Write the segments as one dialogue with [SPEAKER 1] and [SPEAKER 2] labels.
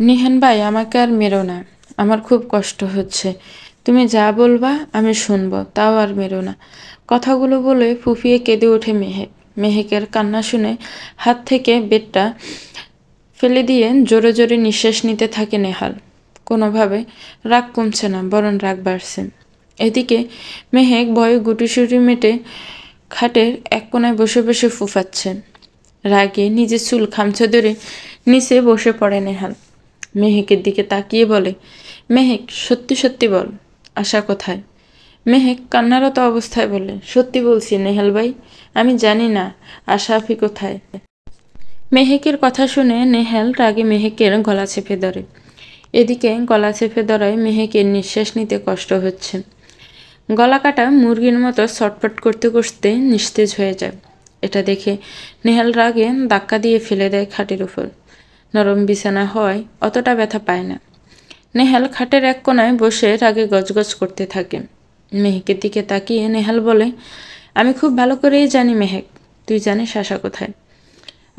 [SPEAKER 1] নিহান ভাই, আমাকে আর মেরো না। আমার খুব কষ্ট হচ্ছে। তুমি যা বলবা আমি শুনবো, তাও আর মেরো না। কথাগুলো বলে ফুফিয়ে কেঁদে ওঠে মেহেক। মেহেকের কান্না শুনে হাত থেকে বেডটা ফেলে দিয়ে জোরে জোরে নিঃশ্বাস নিতে থাকে নেহাল। কোনোভাবে রাগ কমছে না, বরং রাগ বাড়ছে। এদিকে মেহেক ভয়ে গুটিসুটি মেটে খাটের এক কোণায় বসে বসে ফুফাচ্ছে। রাগে নিজের চুল খামচে ধরে নিচে বসে পড়ে নেহাল। মেহেকের দিকে তাকিয়ে বলে, মেহেক, সত্যি সত্যি বল, আশা কোথায়? মেহেক কান্নারত অবস্থায় বলে, সত্যি বলছি নেহাল ভাই, আমি জানি না আশা আফি কোথায়। মেহেকের কথা শুনে নেহাল রাগে মেহেকের গলা চেপে ধরে। এদিকে গলা চেপে ধরায় মেহেকের নিঃশ্বাস নিতে কষ্ট হচ্ছে। গলা কাটা মুরগির মতো ছটফট করতে করতে নিস্তেজ হয়ে যায়। এটা দেখে নেহাল রাগে ধাক্কা দিয়ে ফেলে দেয় খাটের উপর। নরম বিছানা হয় অতটা ব্যথা পায় না। নেহাল খাটের এক কোণায় বসে রাগে গজগজ করতে থাকে। মেহেকের দিকে তাকিয়ে নেহাল বলে, আমি খুব ভালো করেই জানি মেহেক, তুই জানিস আশা কোথায়।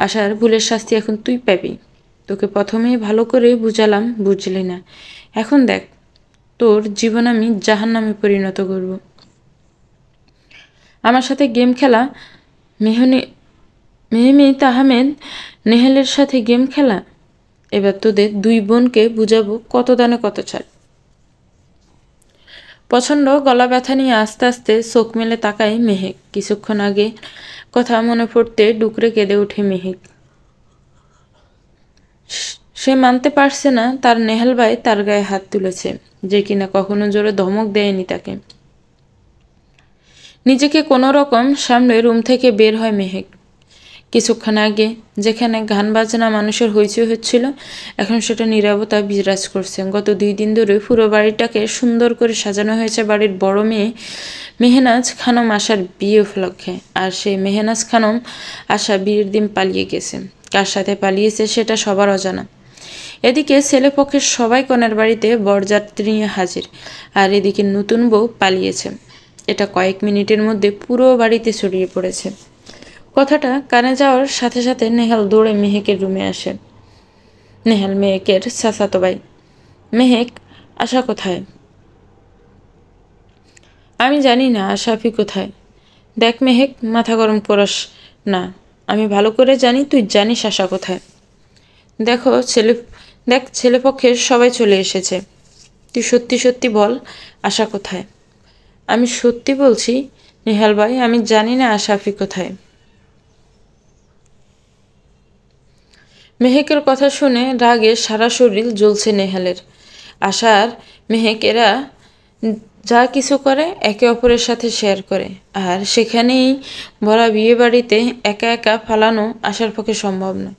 [SPEAKER 1] আশার ভুলের শাস্তি এখন তুই পাবি। তোকে প্রথমেই ভালো করে বুঝালাম, বুঝলি না। এখন দেখ, তোর জীবন আমি জাহান্নামে পরিণত করব। আমার সাথে গেম খেলা, মেহমিত আহমেদ নেহালের সাথে গেম খেলা। এবার তোদের দুই বোনকে বুঝাবো কত দানে কত ছাড়। প্রচণ্ড গলা ব্যথা নিয়ে আস্তে আস্তে চোখ মেলে তাকায় মেহেক। কিছুক্ষণ আগে কথা মনে পড়তে ডুকরে কেঁদে ওঠে মেহেক। সে মানতে পারছে না তার নেহাল ভাই তার গায়ে হাত তুলেছে, যে কিনা কখনো জোরে ধমক দেয়নি তাকে। নিজেকে কোনো রকম সামনে রুম থেকে বের হয় মেহেক। কিছুক্ষণ আগে যেখানে গান বাজনা মানুষের হইচই হচ্ছিল, এখন সেটা নীরবতা বিরাজ করছে। গত 2 দিন ধরে পুরো বাড়িটাকে সুন্দর করে সাজানো হয়েছে বাড়ির বড় মেয়ে মেহনাজ খানম আশার বিয়ে উপলক্ষে। আর সেই মেহনাজ খানম আশা বিয়ের দিন পালিয়ে গেছে। কার সাথে পালিয়েছে সেটা সবার অজানা। এদিকে ছেলেপক্ষের সবাই কনের বাড়িতে বরযাত্রী নিয়ে হাজির, আর এদিকে নতুন বউ পালিয়েছে। এটা কয়েক মিনিটের মধ্যে পুরো বাড়িতে ছড়িয়ে পড়েছে। কথাটা কানে যাওয়ার সাথে সাথে নেহাল দৌড়ে মেহেকের রুমে আসে। নেহাল মেহেকের চাচাতো ভাই। মেহেক, আশা কোথায়? আমি জানি না আশাফি কোথায়। দেখ মেহেক, মাথা গরম করাস না। আমি ভালো করে জানি তুই জানিস আশা কোথায়। দেখো দেখ, ছেলেপক্ষের সবাই চলে এসেছে। তুই সত্যি সত্যি বল, আশা কোথায়? আমি সত্যি বলছি নেহাল ভাই, আমি জানি না আশাফি কোথায়। মেহেকের কথা শুনে রাগে সারা শরীর জ্বলছে নেহালের। আশার মেহেক এরা যা কিছু করে একে অপরের সাথে শেয়ার করে, আর সেখানেই ভরা বিয়ে বাড়িতে একা একা ফালানো আশার পক্ষে সম্ভব নয়।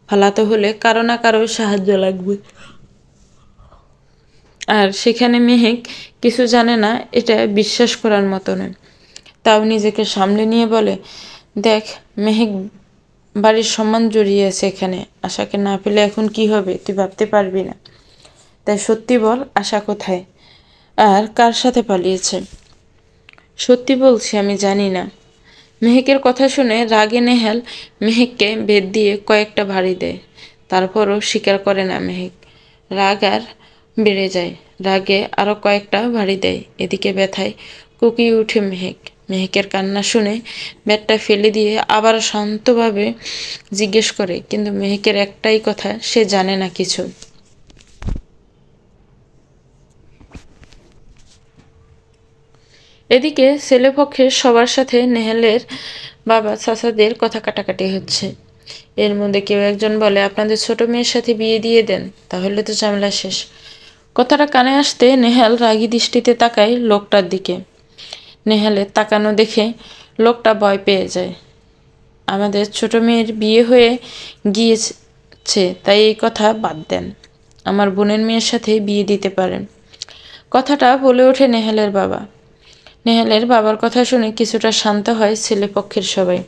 [SPEAKER 1] ফালাতে হলে কারো না কারো সাহায্য লাগবে। আর সেখানে মেহেক কিছু জানে না, এটা বিশ্বাস করার মতো নয়। তাও নিজেকে সামলে নিয়ে বলে, দেখ মেহেক, বাড়ির সম্মান জড়িয়ে আছে এখানে। আশাকে না পেলে এখন কি হবে তুই ভাবতে পারবি না। তাই সত্যি বল, আশা কোথায় আর কার সাথে পালিয়েছে? সত্যি বলছি, আমি জানি না। মেহেকের কথা শুনে রাগে নেহাল মেহেককে বেত দিয়ে কয়েকটা ভাড়ি দেয়। তারপরও স্বীকার করে না মেহেক। রাগ আর বেড়ে যায়। রাগে আরও কয়েকটা ভাড়ি দেয়। এদিকে ব্যথায় কুকিয়ে উঠে মেহেক। মেহেকের কান্না শুনে ব্যাটটা ফেলে দিয়ে আবার শান্তভাবে জিজ্ঞেস করে, কিন্তু মেহেকের একটাই কথা, সে জানে না কিছু। এদিকে ছেলেপক্ষের সবার সাথে নেহালের বাবা চাচাদের কথা কাটাকাটি হচ্ছে। এর মধ্যে কেউ একজন বলে, আপনাদের ছোট মেয়ের সাথে বিয়ে দিয়ে দেন, তাহলে তো ঝামেলা শেষ। কথাটা কানে আসতে নেহাল রাগী দৃষ্টিতে তাকায় লোকটার দিকে। নেহালের তাকানো দেখে লোকটা ভয় পেয়ে যায়। আমাদের ছোট মেয়ের বিয়ে হয়ে গিয়েছে, তাই এই কথা বাদ দেন। আমার বোনের মেয়ের সাথে বিয়ে দিতে পারেন। কথাটা বলে ওঠে নেহালের বাবা। নেহালের বাবার কথা শুনে কিছুটা শান্ত হয় ছেলেপক্ষের সবাই।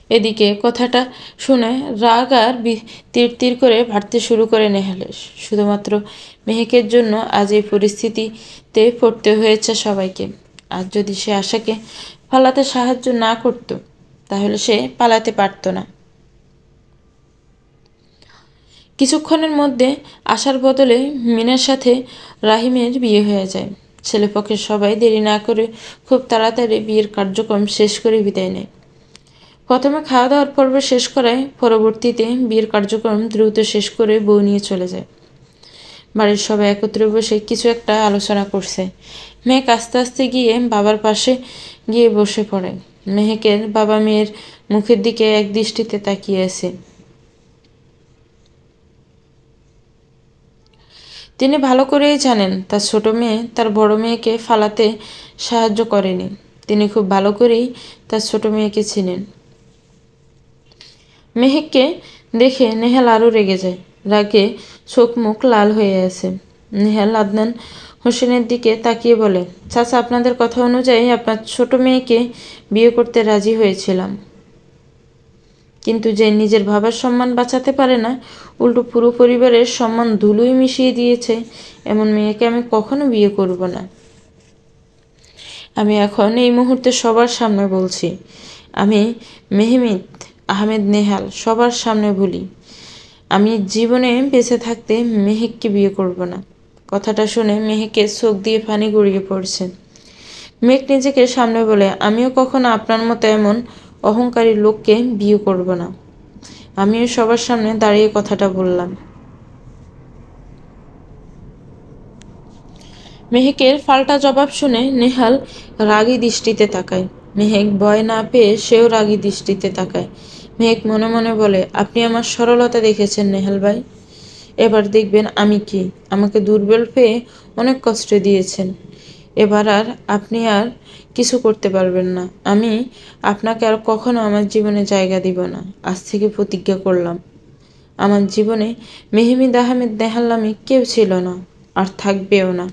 [SPEAKER 1] এদিকে কথাটা শুনে রাগ আর তীর তীর করে ভাড়তে শুরু করে নেহালের। শুধুমাত্র মেহেকের জন্য আজ এই পরিস্থিতিতে পড়তে হয়েছে সবাইকে। আজ যদি সে আশাকে পালাতে সাহায্য না করত, তাহলে সে পালাতে পারত না। কিছুক্ষণের মধ্যে আশার বদলে মিনার সাথে রাহিমের বিয়ে হয়ে যায়। ছেলেপক্ষের সবাই দেরি না করে খুব তাড়াতাড়ি বিয়ের কার্যক্রম শেষ করে বিদায় নেয়। প্রথমে খাওয়া দাওয়ার পর্ব শেষ করায় পরবর্তীতে বিয়ের কার্যক্রম দ্রুত শেষ করে বউ নিয়ে চলে যায়। বাড়ির সবাই একত্রে বসে কিছু একটা আলোচনা করছে। মেহেক আস্তে আস্তে গিয়ে বাবার পাশে গিয়ে বসে পড়ে। মেহেকের বাবা মেয়ের মুখের দিকে এক দৃষ্টিতে তাকিয়ে আছে। তিনি ভালো করেই জানেন তার ছোট মেয়ে তার বড় মেয়েকে ফালাতে সাহায্য করেনি। তিনি খুব ভালো করেই তার ছোট মেয়েকে চিনেন। মেহেককে দেখে নেহাল আরও রেগে যায়। রাগে চোখ মুখ লাল হয়ে আছে। নেহাল আদনান হোসেনের দিকে তাকিয়ে বলে, চাচা, আপনাদের কথা অনুযায়ী আপনার ছোট মেয়েকে বিয়ে করতে রাজি হয়েছিলাম, কিন্তু যে নিজের বাবার সম্মান বাঁচাতে পারে না, উল্টো পুরো পরিবারের সম্মান ধুলোয় মিশিয়ে দিয়েছে, এমন মেয়েকে আমি কখনো বিয়ে করব না। আমি এখন এই মুহূর্তে সবার সামনে বলছি, আমি মেহমিদ আহমেদ নেহাল সবার সামনে বলি, আমি জীবনে বেঁচে থাকতে মেহেককে বিয়ে করব না। কথাটা শুনে মেহেকের চোখ দিয়ে পানি গড়িয়ে পড়ছে। মেঘ নিজেকে সামনে বলে, আমিও কখনো আপনার মতো এমন অহংকারী লোককে বিয়ে করব না। আমিও সবার সামনে দাঁড়িয়ে কথাটা বললাম। মেহেকের পাল্টা জবাব শুনে নেহাল রাগী দৃষ্টিতে তাকায়। মেহেক ভয় না পেয়ে সেও রাগী দৃষ্টিতে তাকায়। মেহেক মনে মনে বলে, আপনি আমার সরলতা দেখেছেন নেহাল ভাই, এবার দেখবেন আমি কি। আমাকে দুর্বল পেয়ে অনেক কষ্ট দিয়েছেন, এবার আপনি আর কিছু করতে পারবেন না। আমি আপনাকে আর কখনো আমার জীবনে জায়গা দিব না। আজ থেকে প্রতিজ্ঞা করলাম, আমার জীবনে মেহমিদ আহমেদ নেহাল নামে কেউ ছিল না, আর থাকবেও না।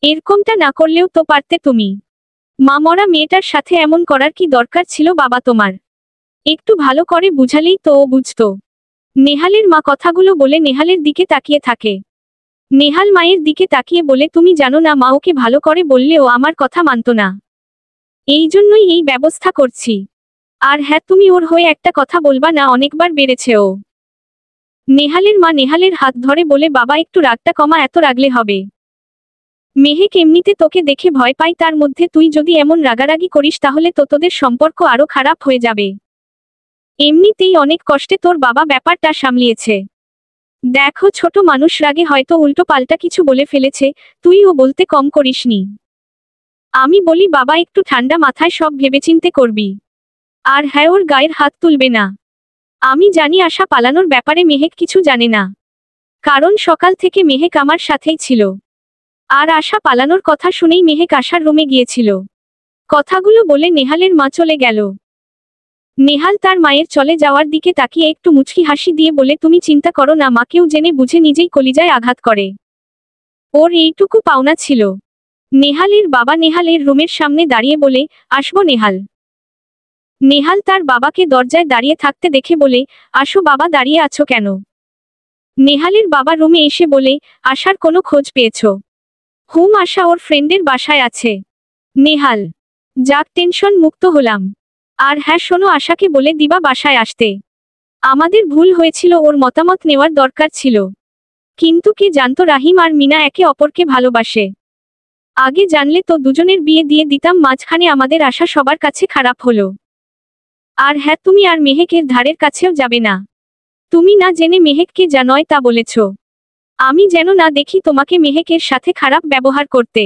[SPEAKER 2] এরকমটা না করলেও তো পারতে তুমি। মা মরা মেয়েটার সাথে এমন করার কি দরকার ছিল বাবা তোমার? একটু ভালো করে বুঝালেই তো ও বুঝতো। নেহালের মা কথাগুলো বলে নেহালের দিকে তাকিয়ে থাকে। নেহাল মায়ের দিকে তাকিয়ে বলে, তুমি জানো না মা, ওকে ভালো করে বললেও আমার কথা মানত না, এই জন্যই এই ব্যবস্থা করছি। আর হ্যাঁ, তুমি ওর হয়ে একটা কথা বলবা না, অনেকবার বেড়েছে ও। নেহালের মা নেহালের হাত ধরে বলে, বাবা একটু রাগটা কমা, এত রাগলে হবে? মেহেক এমনিতে তোকে দেখে ভয় পাই, তার মধ্যে তুই যদি এমন রাগারাগি করিস তাহলে তো তোদের সম্পর্ক আরো খারাপ হয়ে যাবে। এমনিতেই অনেক কষ্টে তোর বাবা ব্যাপারটা সামলিয়েছে। দেখো, ছোট মানুষ রাগে হয়তো উল্টো পাল্টা কিছু বলে ফেলেছে, তুইও বলতে কম করিসনি। আমি বলি বাবা, একটু ঠান্ডা মাথায় সব ভেবেচিন্তে করবি। আর হ্যাঁ, ওর গায়ের হাত তুলবে না। আমি জানি আশা পালানোর ব্যাপারে মেহেক কিছু জানে না, কারণ সকাল থেকে মেহেক আমার সাথেই ছিল। আর আশা পালানোর কথা শুনেই মেহেক আশার রুমে গিয়েছিল। কথাগুলো বলে নেহালের মা চলে গেল। নেহাল তার মায়ের চলে যাওয়ার দিকে তাকিয়ে একটু মুচকি হাসি দিয়ে বলে, তুমি চিন্তা করো না, মাকেও জেনে বুঝে নিজেই কলিজায় আঘাত করে। ওর এইটুকু পাওনা ছিল। নেহালের বাবা নেহালের রুমের সামনে দাঁড়িয়ে বলে, আসবো নেহাল? নেহাল তার বাবাকে দরজায় দাঁড়িয়ে থাকতে দেখে বলে, আসো বাবা, দাঁড়িয়ে আছো কেন? নেহালের বাবা রুমে এসে বলে, আশার কোনো খোঁজ পেয়েছো? হুম, আশা ওর ফ্রেন্ডের বাসায় আছে। নেহাল, যাক, টেনশন মুক্ত হলাম। আর হ্যাঁ শোনো, আশাকে বলে দিবা বাসায় আসতে। আমাদের ভুল হয়েছিল, ওর মতামত নেওয়ার দরকার ছিল। কিন্তু কে জানতো রাহিম আর মিনা একে অপরকে ভালোবাসে। আগে জানলে তো দুজনের বিয়ে দিয়ে দিতাম, মাঝখানে আমাদের আশা সবার কাছে খারাপ হলো। আর হ্যাঁ, তুমি আর মেহেকের ধারের কাছেও যাবে না। তুমি না জেনে মেহেককে যা নয় তা বলেছ। আমি যেন না দেখি তোমাকে মেহেকের সাথে খারাপ ব্যবহার করতে।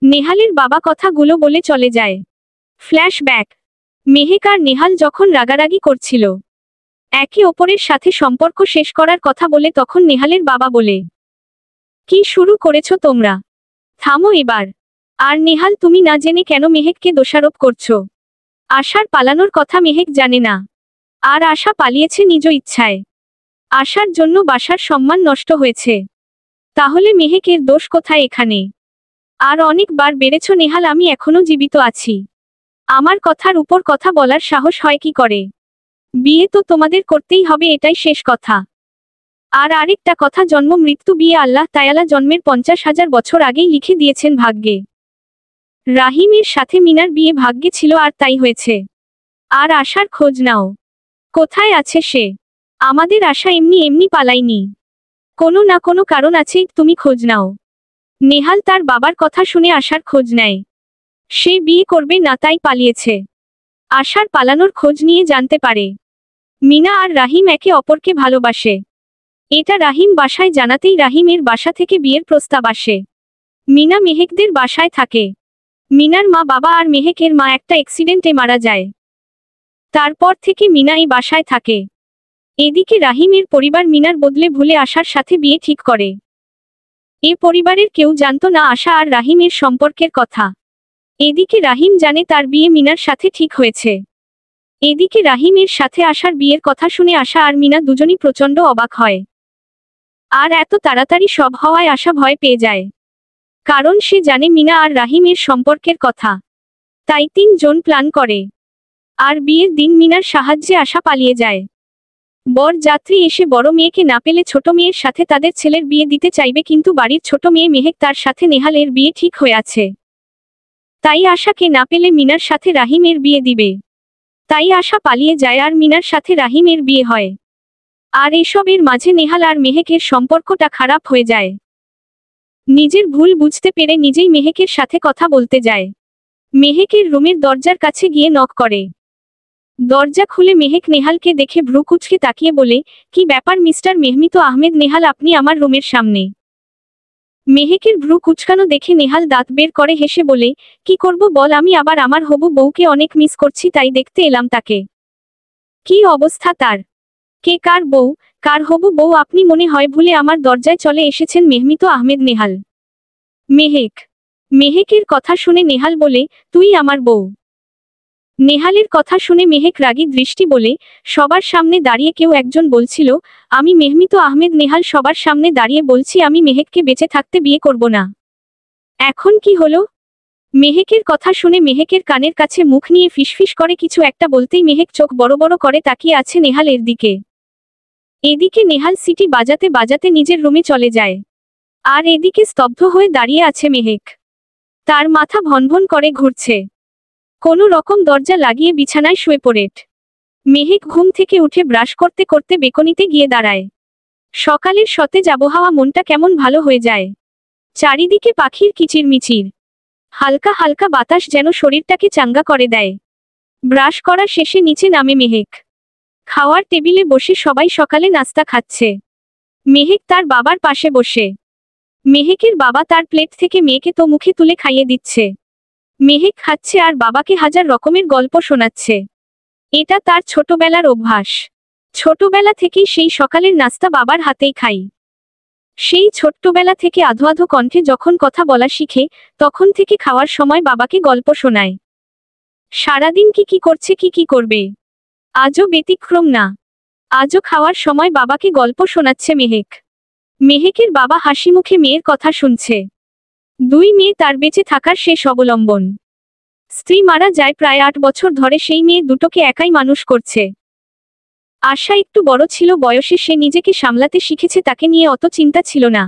[SPEAKER 2] নেহালের বাবা কথাগুলো বলে চলে যায়। ফ্ল্যাশব্যাক। মেহেক আর নেহাল যখন রাগারাগি করছিল, একে অপরের সাথে সম্পর্ক শেষ করার কথা বলে, তখন নেহালের বাবা বলে, কি শুরু করেছো তোমরা? থামো এবার। আর নেহাল, তুমি না জেনে কেন মেহেককে দোষারোপ করছো? আশার পালানোর কথা মেহেক জানে না, আর আশা পালিয়েছে নিজ ইচ্ছায়। আশার জন্য বাসার সম্মান নষ্ট হয়েছে, তাহলে মেহেকের দোষ কোথায় এখানে? আর অনেকবার বেড়েছ নেহাল, আমি এখনো জীবিত আছি। আমার কথার উপর কথা বলার সাহস হয় কি করে? বিয়ে তো তোমাদের করতেই হবে, এটাই শেষ কথা। আর আরেকটা কথা, জন্ম মৃত্যু বিয়ে আল্লাহ তায়ালা জন্মের 50,000 বছর আগেই লিখে দিয়েছেন ভাগ্যে। রাহিমের সাথে মিনার বিয়ে ভাগ্যে ছিল, আর তাই হয়েছে। আর আশার খোঁজ নাও। কোথায় আছে সে? আমাদের আশা এমনি এমনি পালায়নি। কোনো না কোনো কারণ আছে, তুমি খোঁজ নাও। নেহাল তার বাবার কথা শুনে আশার খোঁজ নেয়। সে বিয়ে করবে না তাই পালিয়েছে। আশার পালানোর খোঁজ নিয়ে জানতে পারে মিনা আর রাহিম একে অপরকে ভালোবাসে। এটা রাহিম বাসায় জানাতেই রাহিমের বাসা থেকে বিয়ের প্রস্তাব আসে। মিনা মেহেকদের বাসায় থাকে। মিনার মা বাবা আর মেহেকের মা একটা অ্যাক্সিডেন্টে মারা যায়। তারপর থেকে মিনা এই বাসায় থাকে। এদিকে রাহিমের পরিবার মিনার বদলে ভুলে আশার সাথে বিয়ে ঠিক করে। এ পরিবারের কেউ জানতো না আশা আর রাহিমের সম্পর্কের কথা। এদিকে রাহিম জানে তার বিয়ে মিনার সাথে ঠিক হয়েছে। এদিকে রাহিমের সাথে আশার বিয়ের কথা শুনে আশা আর মিনা দুজনই প্রচণ্ড অবাক হয়। আর এত তাড়াতাড়ি সব হওয়ায় আশা ভয় পেয়ে যায়। কারণ সে জানে মিনা আর রাহিমের সম্পর্কের কথা। তাই 3 জন প্ল্যান করে। আর বিয়ের দিন মিনার সাহায্যে আশা পালিয়ে যায়। বর যাত্রী এসে বড় মেয়েকে না পেলে ছোট মেয়ের সাথে তাদের ছেলের বিয়ে দিতে চাইবে, কিন্তু বাড়ির ছোট মেয়ে মেহেক তার সাথে নেহালের বিয়ে ঠিক হয়ে আছে। তাই আশাকে না পেলে মিনার সাথে রাহিমের বিয়ে দিবে। তাই আশা পালিয়ে যায় আর মিনার সাথে রাহিমের বিয়ে হয়। আর এসবের মাঝে নেহাল আর মেহেকের সম্পর্কটা খারাপ হয়ে যায়। নিজের ভুল বুঝতে পেরে নিজেই মেহেকের সাথে কথা বলতে যায়। মেহেকের রুমের দরজার কাছে গিয়ে নক করে। দরজা খুলে মেহেক নেহালকে দেখে ভ্রু কুঁচকে তাকিয়ে বলে, কি ব্যাপার মিস্টার মেহমিত আহমেদ নেহাল, আপনি আমার রুমের সামনে? মেহেকের ভ্রু কুঁচকানো দেখে নেহাল দাঁত বের করে হেসে বলে, কি করব বল, আমি আবার আমার হবু বউকে অনেক মিস করছি, তাই দেখতে এলাম তাকে। কি অবস্থা তার? কে কার বউ? কার হবু বউ? আপনি মনে হয় ভুলে আমার দরজায় চলে এসেছেন মেহমিত আহমেদ নেহাল। মেহেক। মেহেকের কথা শুনে নেহাল বলে, তুই আমার বউ? নেহালের কথা শুনে মেহেক রাগী দৃষ্টি বলে, সবার সামনে দাঁড়িয়ে কেউ একজন বলছিল, আমি মেহমিত আহমেদ নেহাল সবার সামনে দাঁড়িয়ে বলছি আমি মেহেককে বেঁচে থাকতে বিয়ে করব না। এখন কি হলো? মেহেকের কথা শুনে মেহেকের কানের কাছে মুখ নিয়ে ফিসফিস করে কিছু একটা বলতেই মেহেক চোখ বড় বড় করে তাকিয়ে আছে নেহালের দিকে। এদিকে নেহাল সিটি বাজাতে বাজাতে নিজের রুমে চলে যায়। আর এদিকে স্তব্ধ হয়ে দাঁড়িয়ে আছে মেহেক। তার মাথা ভনভন করে ঘুরছে। কোনো রকম দরজা লাগিয়ে বিছানায় শুয়ে পড়ে মেহেক ঘুম থেকে উঠে ব্রাশ করতে করতে বেকনিতে গিয়ে দাঁড়ায়। সকালের সতেজ আবহাওয়া মনটা কেমন ভালো হয়ে যায়। চারিদিকে পাখির কিচিরমিচির। হালকা হালকা বাতাস যেন শরীরটাকে চাঙ্গা করে দেয়। ব্রাশ করা শেষে নিচে নামে মেহেক। খাওয়ার টেবিলে বসে সবাই সকালে নাস্তা খাচ্ছে। মেহেক তার বাবার পাশে বসে। মেহেকের বাবা তার প্লেট থেকে মেয়েকে তো মুখে তুলে খাইয়ে দিচ্ছে। মেহেক খাচ্ছে আর বাবাকে হাজার রকমের গল্প শোনাচ্ছে। এটা তার ছোটবেলার অভ্যাস। ছোটবেলা থেকেই সেই সকালের নাস্তা বাবার হাতেই খাই। সেই ছোট্টবেলা থেকে আধো আধো কণ্ঠে যখন কথা বলা শিখে, তখন থেকে খাওয়ার সময় বাবাকে গল্প শোনায়। সারাদিন কি করছে কি করবে, আজও ব্যতিক্রম না। আজও খাওয়ার সময় বাবাকে গল্প শোনাচ্ছে মেহেক। মেহেকের বাবা হাসি মুখে মেয়ের কথা শুনছে। 2 মেয়ে তার বেঁচে থাকার শেষ অবলম্বন। স্ত্রী মারা যায় প্রায় 8 বছর ধরে, সেই মেয়ে দুটোকে একাই মানুষ করছে। আশা একটু বড় ছিল বয়সে, সে নিজেকে সামলাতে শিখেছে, তাকে নিয়ে অত চিন্তা ছিল না।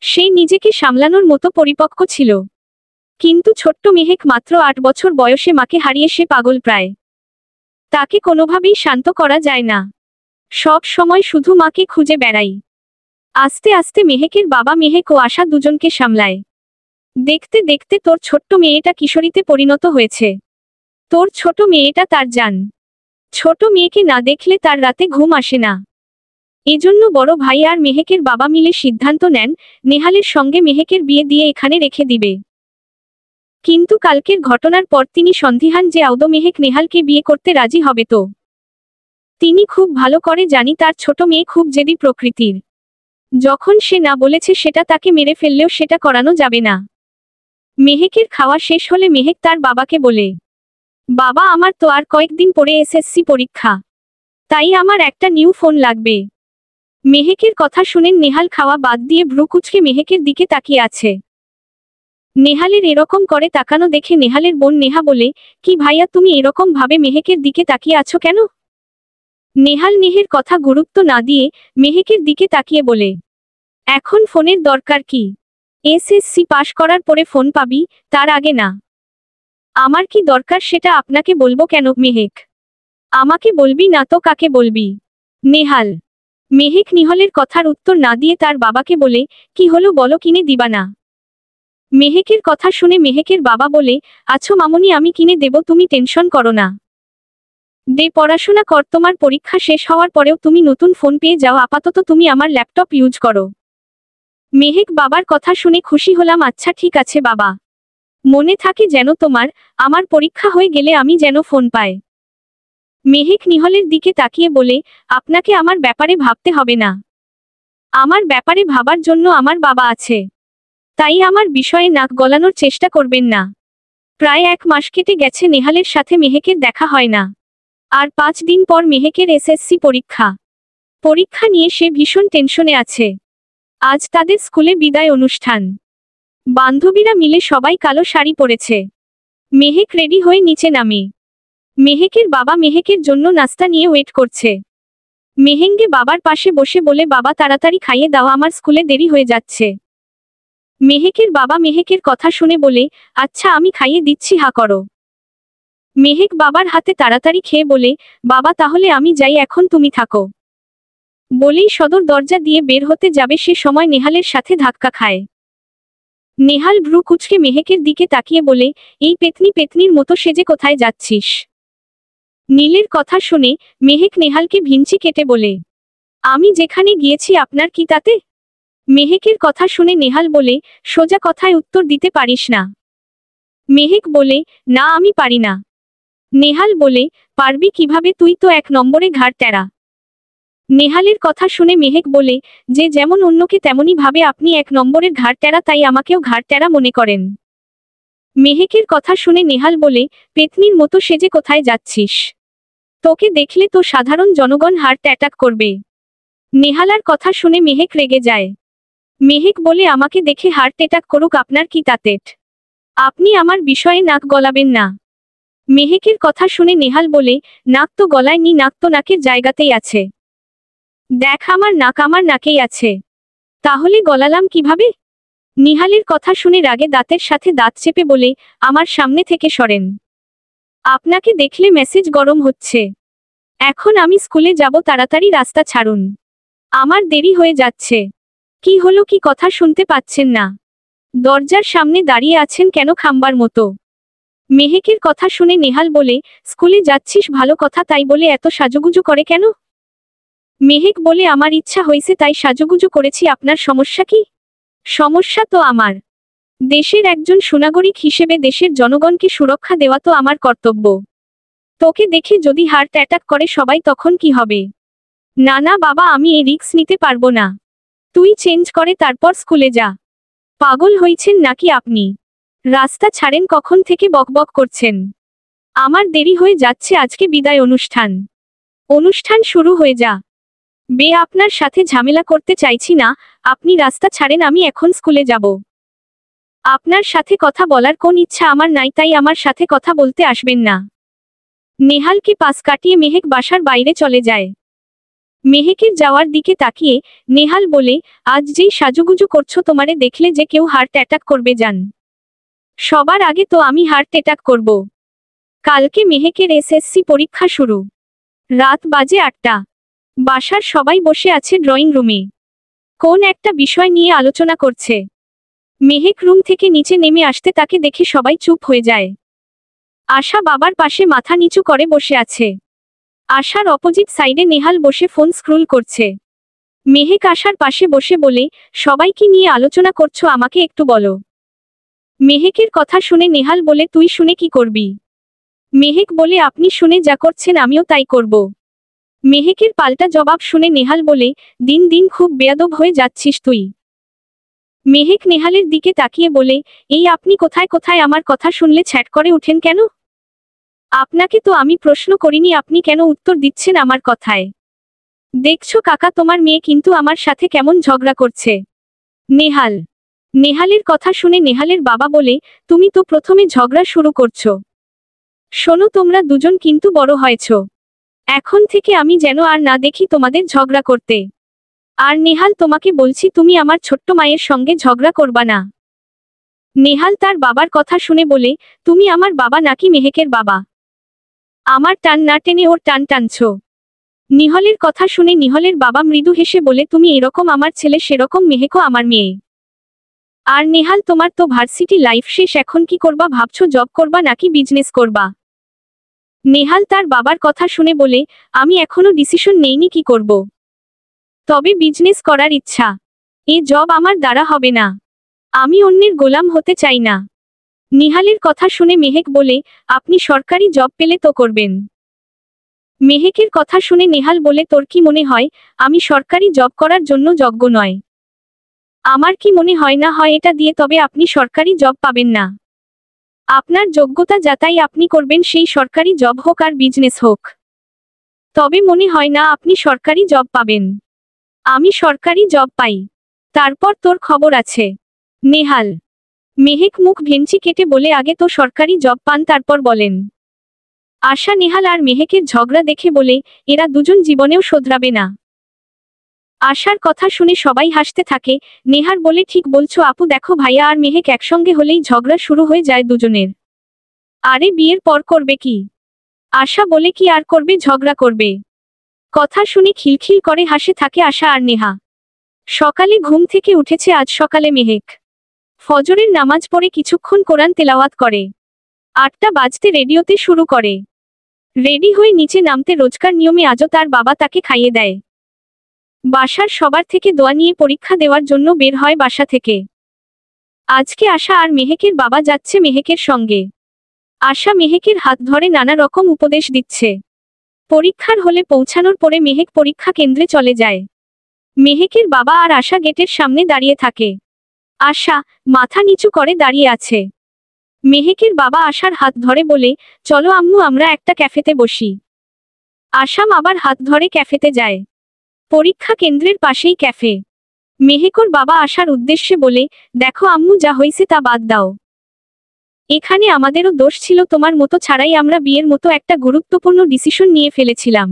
[SPEAKER 2] সে নিজেকে সামলানোর মতো পরিপক্ক ছিল। কিন্তু ছোট্ট মেহেক মাত্র 8 বছর বয়সে মাকে হারিয়ে সে পাগল প্রায়। তাকে কোনোভাবেই শান্ত করা যায় না। সব সময় শুধু মাকে খুঁজে বেড়াই। আস্তে আস্তে মেহেকের বাবা মেহেক ও আশা দুজনকে সামলায়। দেখতে দেখতে তোর ছোট্ট মেয়েটা কিশোরীতে পরিণত হয়েছে। তোর ছোট মেয়েটা তার জান। ছোট মেয়েকে না দেখলে তার রাতে ঘুম আসে না। এজন্য বড় ভাই আর মেহেকের বাবা মিলে সিদ্ধান্ত নেন, নেহালের সঙ্গে মেহেকের বিয়ে দিয়ে এখানে রেখে দিবে। কিন্তু কালকের ঘটনার পর তিনি সন্দিহান যে আদৌ মেহেক নেহালকে বিয়ে করতে রাজি হবে তো। তিনি খুব ভালো করে জানি তার ছোট মেয়ে খুব জেদি প্রকৃতির। যখন সে না বলেছে সেটা তাকে মেরে ফেললেও সেটা করানো যাবে না। মেহেকের খাওয়া শেষ হলে মেহেক তার বাবাকে বলে, বাবা আমার তো আর কয়েকদিন পরে এসএসসি পরীক্ষা, তাই আমার একটা নিউ ফোন লাগবে। মেহেকের কথা শুনেন নেহাল খাওয়া বাদ দিয়ে ভ্রু কুঁচকে মেহেকের দিকে তাকিয়ে আছে। নেহালের এরকম করে তাকানো দেখে নেহালের বোন নেহা বলে, কি ভাইয়া তুমি এরকম ভাবে মেহেকের দিকে তাকিয়ে আছো কেন? নেহাল নেহের কথা গুরুত্ব না দিয়ে মেহেকের দিকে তাকিয়ে বলে, এখন ফোনের দরকার কি? এসএসসি পাশ করার পরে ফোন পাবি, তার আগে না। আমার কি দরকার সেটা আপনাকে বলবো কেন মেহেক? আমাকে বলবি না তো কাকে বলবি? নেহাল। মেহেক নিহলের কথার উত্তর না দিয়ে তার বাবাকে বলে, কি হলো বলো, কিনে দিবা না? মেহেকের কথা শুনে মেহেকের বাবা বলে, আছো মামুনি, আমি কিনে দেব, তুমি টেনশন করো না। দে, পড়াশোনা কর, তোমার পরীক্ষা শেষ হওয়ার পরেও তুমি নতুন ফোন পেয়ে যাও, আপাতত তুমি আমার ল্যাপটপ ইউজ করো। মেহেক বাবার কথা শুনে খুশি হলাম। আচ্ছা ঠিক আছে বাবা, মনে থাকে যেন তোমার, আমার পরীক্ষা হয়ে গেলে আমি যেন ফোন পাই। মেহেক নিহলের দিকে তাকিয়ে বলে, আপনাকে আমার ব্যাপারে ভাবতে হবে না। আমার ব্যাপারে ভাবার জন্য আমার বাবা আছে। তাই আমার বিষয়ে নাক গলানোর চেষ্টা করবেন না। প্রায় 1 মাস কেটে গেছে, নেহালের সাথে মেহেকের দেখা হয় না। আর 5 দিন পর মেহেকের এসএসসি পরীক্ষা। পরীক্ষা নিয়ে সে ভীষণ টেনশনে আছে। আজ তাদের স্কুলে বিদায় অনুষ্ঠান। বান্ধবীরা মিলে সবাই কালো শাড়ি পরেছে। মেহেক রেডি হয়ে নিচে নামে। মেহেকের বাবা মেহেকের জন্য নাস্তা নিয়ে ওয়েট করছে। মেহেঙ্গে বাবার পাশে বসে বলে, বাবা তাড়াতাড়ি খাইয়ে দাও, আমার স্কুলে দেরি হয়ে যাচ্ছে। মেহেকের বাবা মেহেকের কথা শুনে বলে, আচ্ছা আমি খাইয়ে দিচ্ছি, হা করো। মেহেক বাবার হাতে তাড়াতাড়ি খেয়ে বলে, বাবা তাহলে আমি যাই, এখন তুমি থাকো। বলেই সদর দরজা দিয়ে বের হতে যাবে, সে সময় নেহালের সাথে ধাক্কা খায়। নেহাল ভ্রু কুঁচকে মেহেকের দিকে তাকিয়ে বলে, এই পেতনি পেতনির মতো সেজে কোথায় যাচ্ছিস? নীলের কথা শুনে মেহেক নেহালকে ভিঞ্চি কেটে বলে, আমি যেখানে গিয়েছি আপনার কি তাতে? মেহেকের কথা শুনে নেহাল বলে, সোজা কথায় উত্তর দিতে পারিস না? মেহেক বলে, না আমি পারি না। নেহাল বলে, পারবি কিভাবে, তুই তো 1 নম্বরে ঘাড় টেরা। নেহালের কথা শুনে মেহেক বলে, যে যেমন অন্যকে তেমনই ভাবে, আপনি 1 নম্বরের ঘাড় টেরা, তাই আমাকেও ঘাড় টেরা মনে করেন। মেহেকের কথা শুনে নেহাল বলে, পেতনির মতো সেজে কোথায় যাচ্ছিস? তোকে দেখলে তো সাধারণ জনগণ হার্ট অ্যাটাক করবে। নেহালার কথা শুনে মেহেক রেগে যায়। মেহেক বলে, আমাকে দেখে হার্ট অ্যাটাক করুক, আপনার কি তাতে? আপনি আমার বিষয়ে নাক গলাবেন না। মেহেকের কথা শুনে নেহাল বলে, নাক তো গলায়নি, নাক তো নাকের জায়গাতেই আছে। দেখ আমার নাক আমার নাকেই আছে। তাহলে গলালাম কিভাবে? নিহালের কথা শুনে রাগে দাঁতের সাথে দাঁত চেপে বলে, আমার সামনে থেকে সরেন। আপনাকে দেখলে মেসেজ গরম হচ্ছে। এখন আমি স্কুলে যাব, তাড়াতাড়ি রাস্তা ছাড়ুন। আমার দেরি হয়ে যাচ্ছে। কি হলো, কি কথা শুনতে পাচ্ছেন না? দরজার সামনে দাঁড়িয়ে আছেন কেন খাম্বার মতো? মেহেকের কথা শুনে নেহাল বলে, স্কুলে যাচ্ছিস ভালো কথা, তাই বলে এত সাজুগুজু করে কেন? মেহেক বলে, আমার ইচ্ছা হয়েছে তাই সাজুগুজু করেছি, আপনার সমস্যা কি? সমস্যা তো আমার। দেশের একজন সুনাগরিক হিসেবে দেশের জনগণকে সুরক্ষা দেওয়া তো আমার কর্তব্য। তোকে দেখে যদি হার্ট অ্যাটাক করে সবাই, তখন কি হবে? না না বাবা, আমি এই রিস্ক নিতে পারবো না। তুই চেঞ্জ করে তারপর স্কুলে যা। পাগল হয়েছেন নাকি আপনি? রাস্তা ছাড়েন, কখন থেকে বকবক করছেন। আমার দেরি হয়ে যাচ্ছে, আজকে বিদায় অনুষ্ঠান। অনুষ্ঠান শুরু হয়ে যা। বে, আপনার সাথে ঝামেলা করতে চাইছি না, আপনি রাস্তা ছাড়েন, আমি এখন স্কুলে যাব। আপনার সাথে কথা বলার কোন ইচ্ছা আমার নাই, তাই আমার সাথে কথা বলতে আসবেন না। নেহালকে পাশ কাটিয়ে মেহেক বাসার বাইরে চলে যায়। মেহেকের যাওয়ার দিকে তাকিয়ে নেহাল বলে, আজ যেই সাজুগুজু করছো, তোমারে দেখলে যে কেউ হার্ট অ্যাটাক করবে জান। সবার আগে তো আমি হার্ট অ্যাটাক করব। কালকে মেহেকের এসএসসি পরীক্ষা শুরু। রাত বাজে 8টা। বাসার সবাই বসে আছে ড্রয়িং রুমে। কোন একটা বিষয় নিয়ে আলোচনা করছে। মেহেক রুম থেকে নিচে নেমে আসতে তাকে দেখে সবাই চুপ হয়ে যায়। আশা বাবার পাশে মাথা নিচু করে বসে আছে। আশার অপোজিট সাইডে নেহাল বসে ফোন স্ক্রল করছে। মেহেক আশার পাশে বসে বলে, সবাই কি নিয়ে আলোচনা করছো, আমাকে একটু বলো। মেহেকের কথা শুনে নেহাল বলে, তুই শুনে কি করবি? মেহেক বলে, আপনি শুনে যা করছেন আমিও তাই করব। মেহেকের পাল্টা জবাব শুনে নেহাল বলে, দিন দিন খুব বেয়াদব হয়ে যাচ্ছিস তুই। মেহেক নেহালের দিকে তাকিয়ে বলে, এই আপনি কোথায় কোথায় আমার কথা শুনলে ছ্যাট করে উঠেন কেন? আপনাকে তো আমি প্রশ্ন করিনি, আপনি কেন উত্তর দিচ্ছেন আমার কথায়? দেখছো কাকা, তোমার মেয়ে কিন্তু আমার সাথে কেমন ঝগড়া করছে। নেহাল। নেহালের কথা শুনে নেহালের বাবা বলে, তুমি তো প্রথমে ঝগড়া শুরু করছো। শোনো, তোমরা দুজন কিন্তু বড় হয়েছো। এখন থেকে আমি যেন আর না দেখি তোমাদের ঝগড়া করতে। আর নেহাল, তোমাকে বলছি, তুমি আমার ছোট্ট মায়ের সঙ্গে ঝগড়া করবা না। নেহাল তার বাবার কথা শুনে বলে, তুমি আমার বাবা নাকি মেহেকের বাবা? আমার টান না টেনে ওর টান টানছো। নিহলের কথা শুনে নিহলের বাবা মৃদু হেসে বলে, তুমি এরকম আমার ছেলে, সেরকম মেহেকও আমার মেয়ে। আর নেহাল, তোমার তো ভার্সিটি লাইফ শেষ, এখন কি করবা ভাবছো? জব করবা নাকি বিজনেস করবা? নেহাল তার বাবার কথা শুনে বলে, আমি এখনো ডিসিশন নেইনি কি করব। তবে বিজনেস করার ইচ্ছা। এ জব আমার দ্বারা হবে না। আমি অন্যের গোলাম হতে চাই না। নিহালের কথা শুনে মেহেক বলে, আপনি সরকারি জব পেলে তো করবেন। মেহেকের কথা শুনে নেহাল বলে, তোর কি মনে হয় আমি সরকারি জব করার জন্য যোগ্য নয়? আমার কি মনে হয় না হয় এটা দিয়ে তবে আপনি সরকারি জব পাবেন না। আপনার যোগ্যতা যাতাই আপনি করবেন, সেই সরকারি জব হোক আর বিজনেস হোক। তবে মনে হয় না আপনি সরকারি জব পাবেন। আমি সরকারি জব পাই, তারপর তোর খবর আছে। নেহাল। মেহেক মুখ ভেঙচি কেটে বলে, আগে তো সরকারি জব পান তারপর বলেন। আশা নেহাল আর মেহেকের ঝগড়া দেখে বলে, এরা দুজন জীবনেও শোধরাবে না। আশার কথা শুনে সবাই হাসতে থাকে। নেহার বলে, ঠিক বলছো আপু, দেখো ভাইয়া আর মেহেক একসঙ্গে হলেই ঝগড়া শুরু হয়ে যায় দুজনের। আরে বিয়ের পর করবে কি? আশা বলে, কি আর করবে, ঝগড়া করবে। কথা শুনে খিলখিল করে হাসে থাকে আশা আর নেহা। সকালে ঘুম থেকে উঠেছে আজ সকালে মেহেক। ফজরের নামাজ পড়ে কিছুক্ষণ কোরআন তেলাওয়াত করে। 8টা বাজতে রেডিওতে শুরু করে। রেডি হয়ে নিচে নামতে রোজকার নিয়মে আজও তার বাবা তাকে খাইয়ে দেয়। বাসার সবার থেকে দোয়া নিয়ে পরীক্ষা দেওয়ার জন্য বের হয় বাসা থেকে। আজকে আশা আর মেহেকের বাবা যাচ্ছে মেহেকের সঙ্গে। আশা মেহেকের হাত ধরে নানা রকম উপদেশ দিচ্ছে। পরীক্ষার হলে পৌঁছানোর পরে মেহেক পরীক্ষা কেন্দ্রে চলে যায়। মেহেকের বাবা আর আশা গেটের সামনে দাঁড়িয়ে থাকে। আশা মাথা নিচু করে দাঁড়িয়ে আছে। মেহেকের বাবা আশার হাত ধরে বলে, চলো আম্মু, আমরা একটা ক্যাফেতে বসি। আশাম আবার হাত ধরে ক্যাফেতে যায়। পরীক্ষা কেন্দ্রের পাশেই ক্যাফে। মেহেকর বাবা আশার উদ্দেশ্যে বলে, দেখো আম্মু, যা হয়েছে তা বাদ দাও। এখানে আমাদেরও দোষ ছিল, তোমার মতো ছাড়াই আমরা বিয়ের মতো একটা গুরুত্বপূর্ণ ডিসিশন নিয়ে ফেলেছিলাম।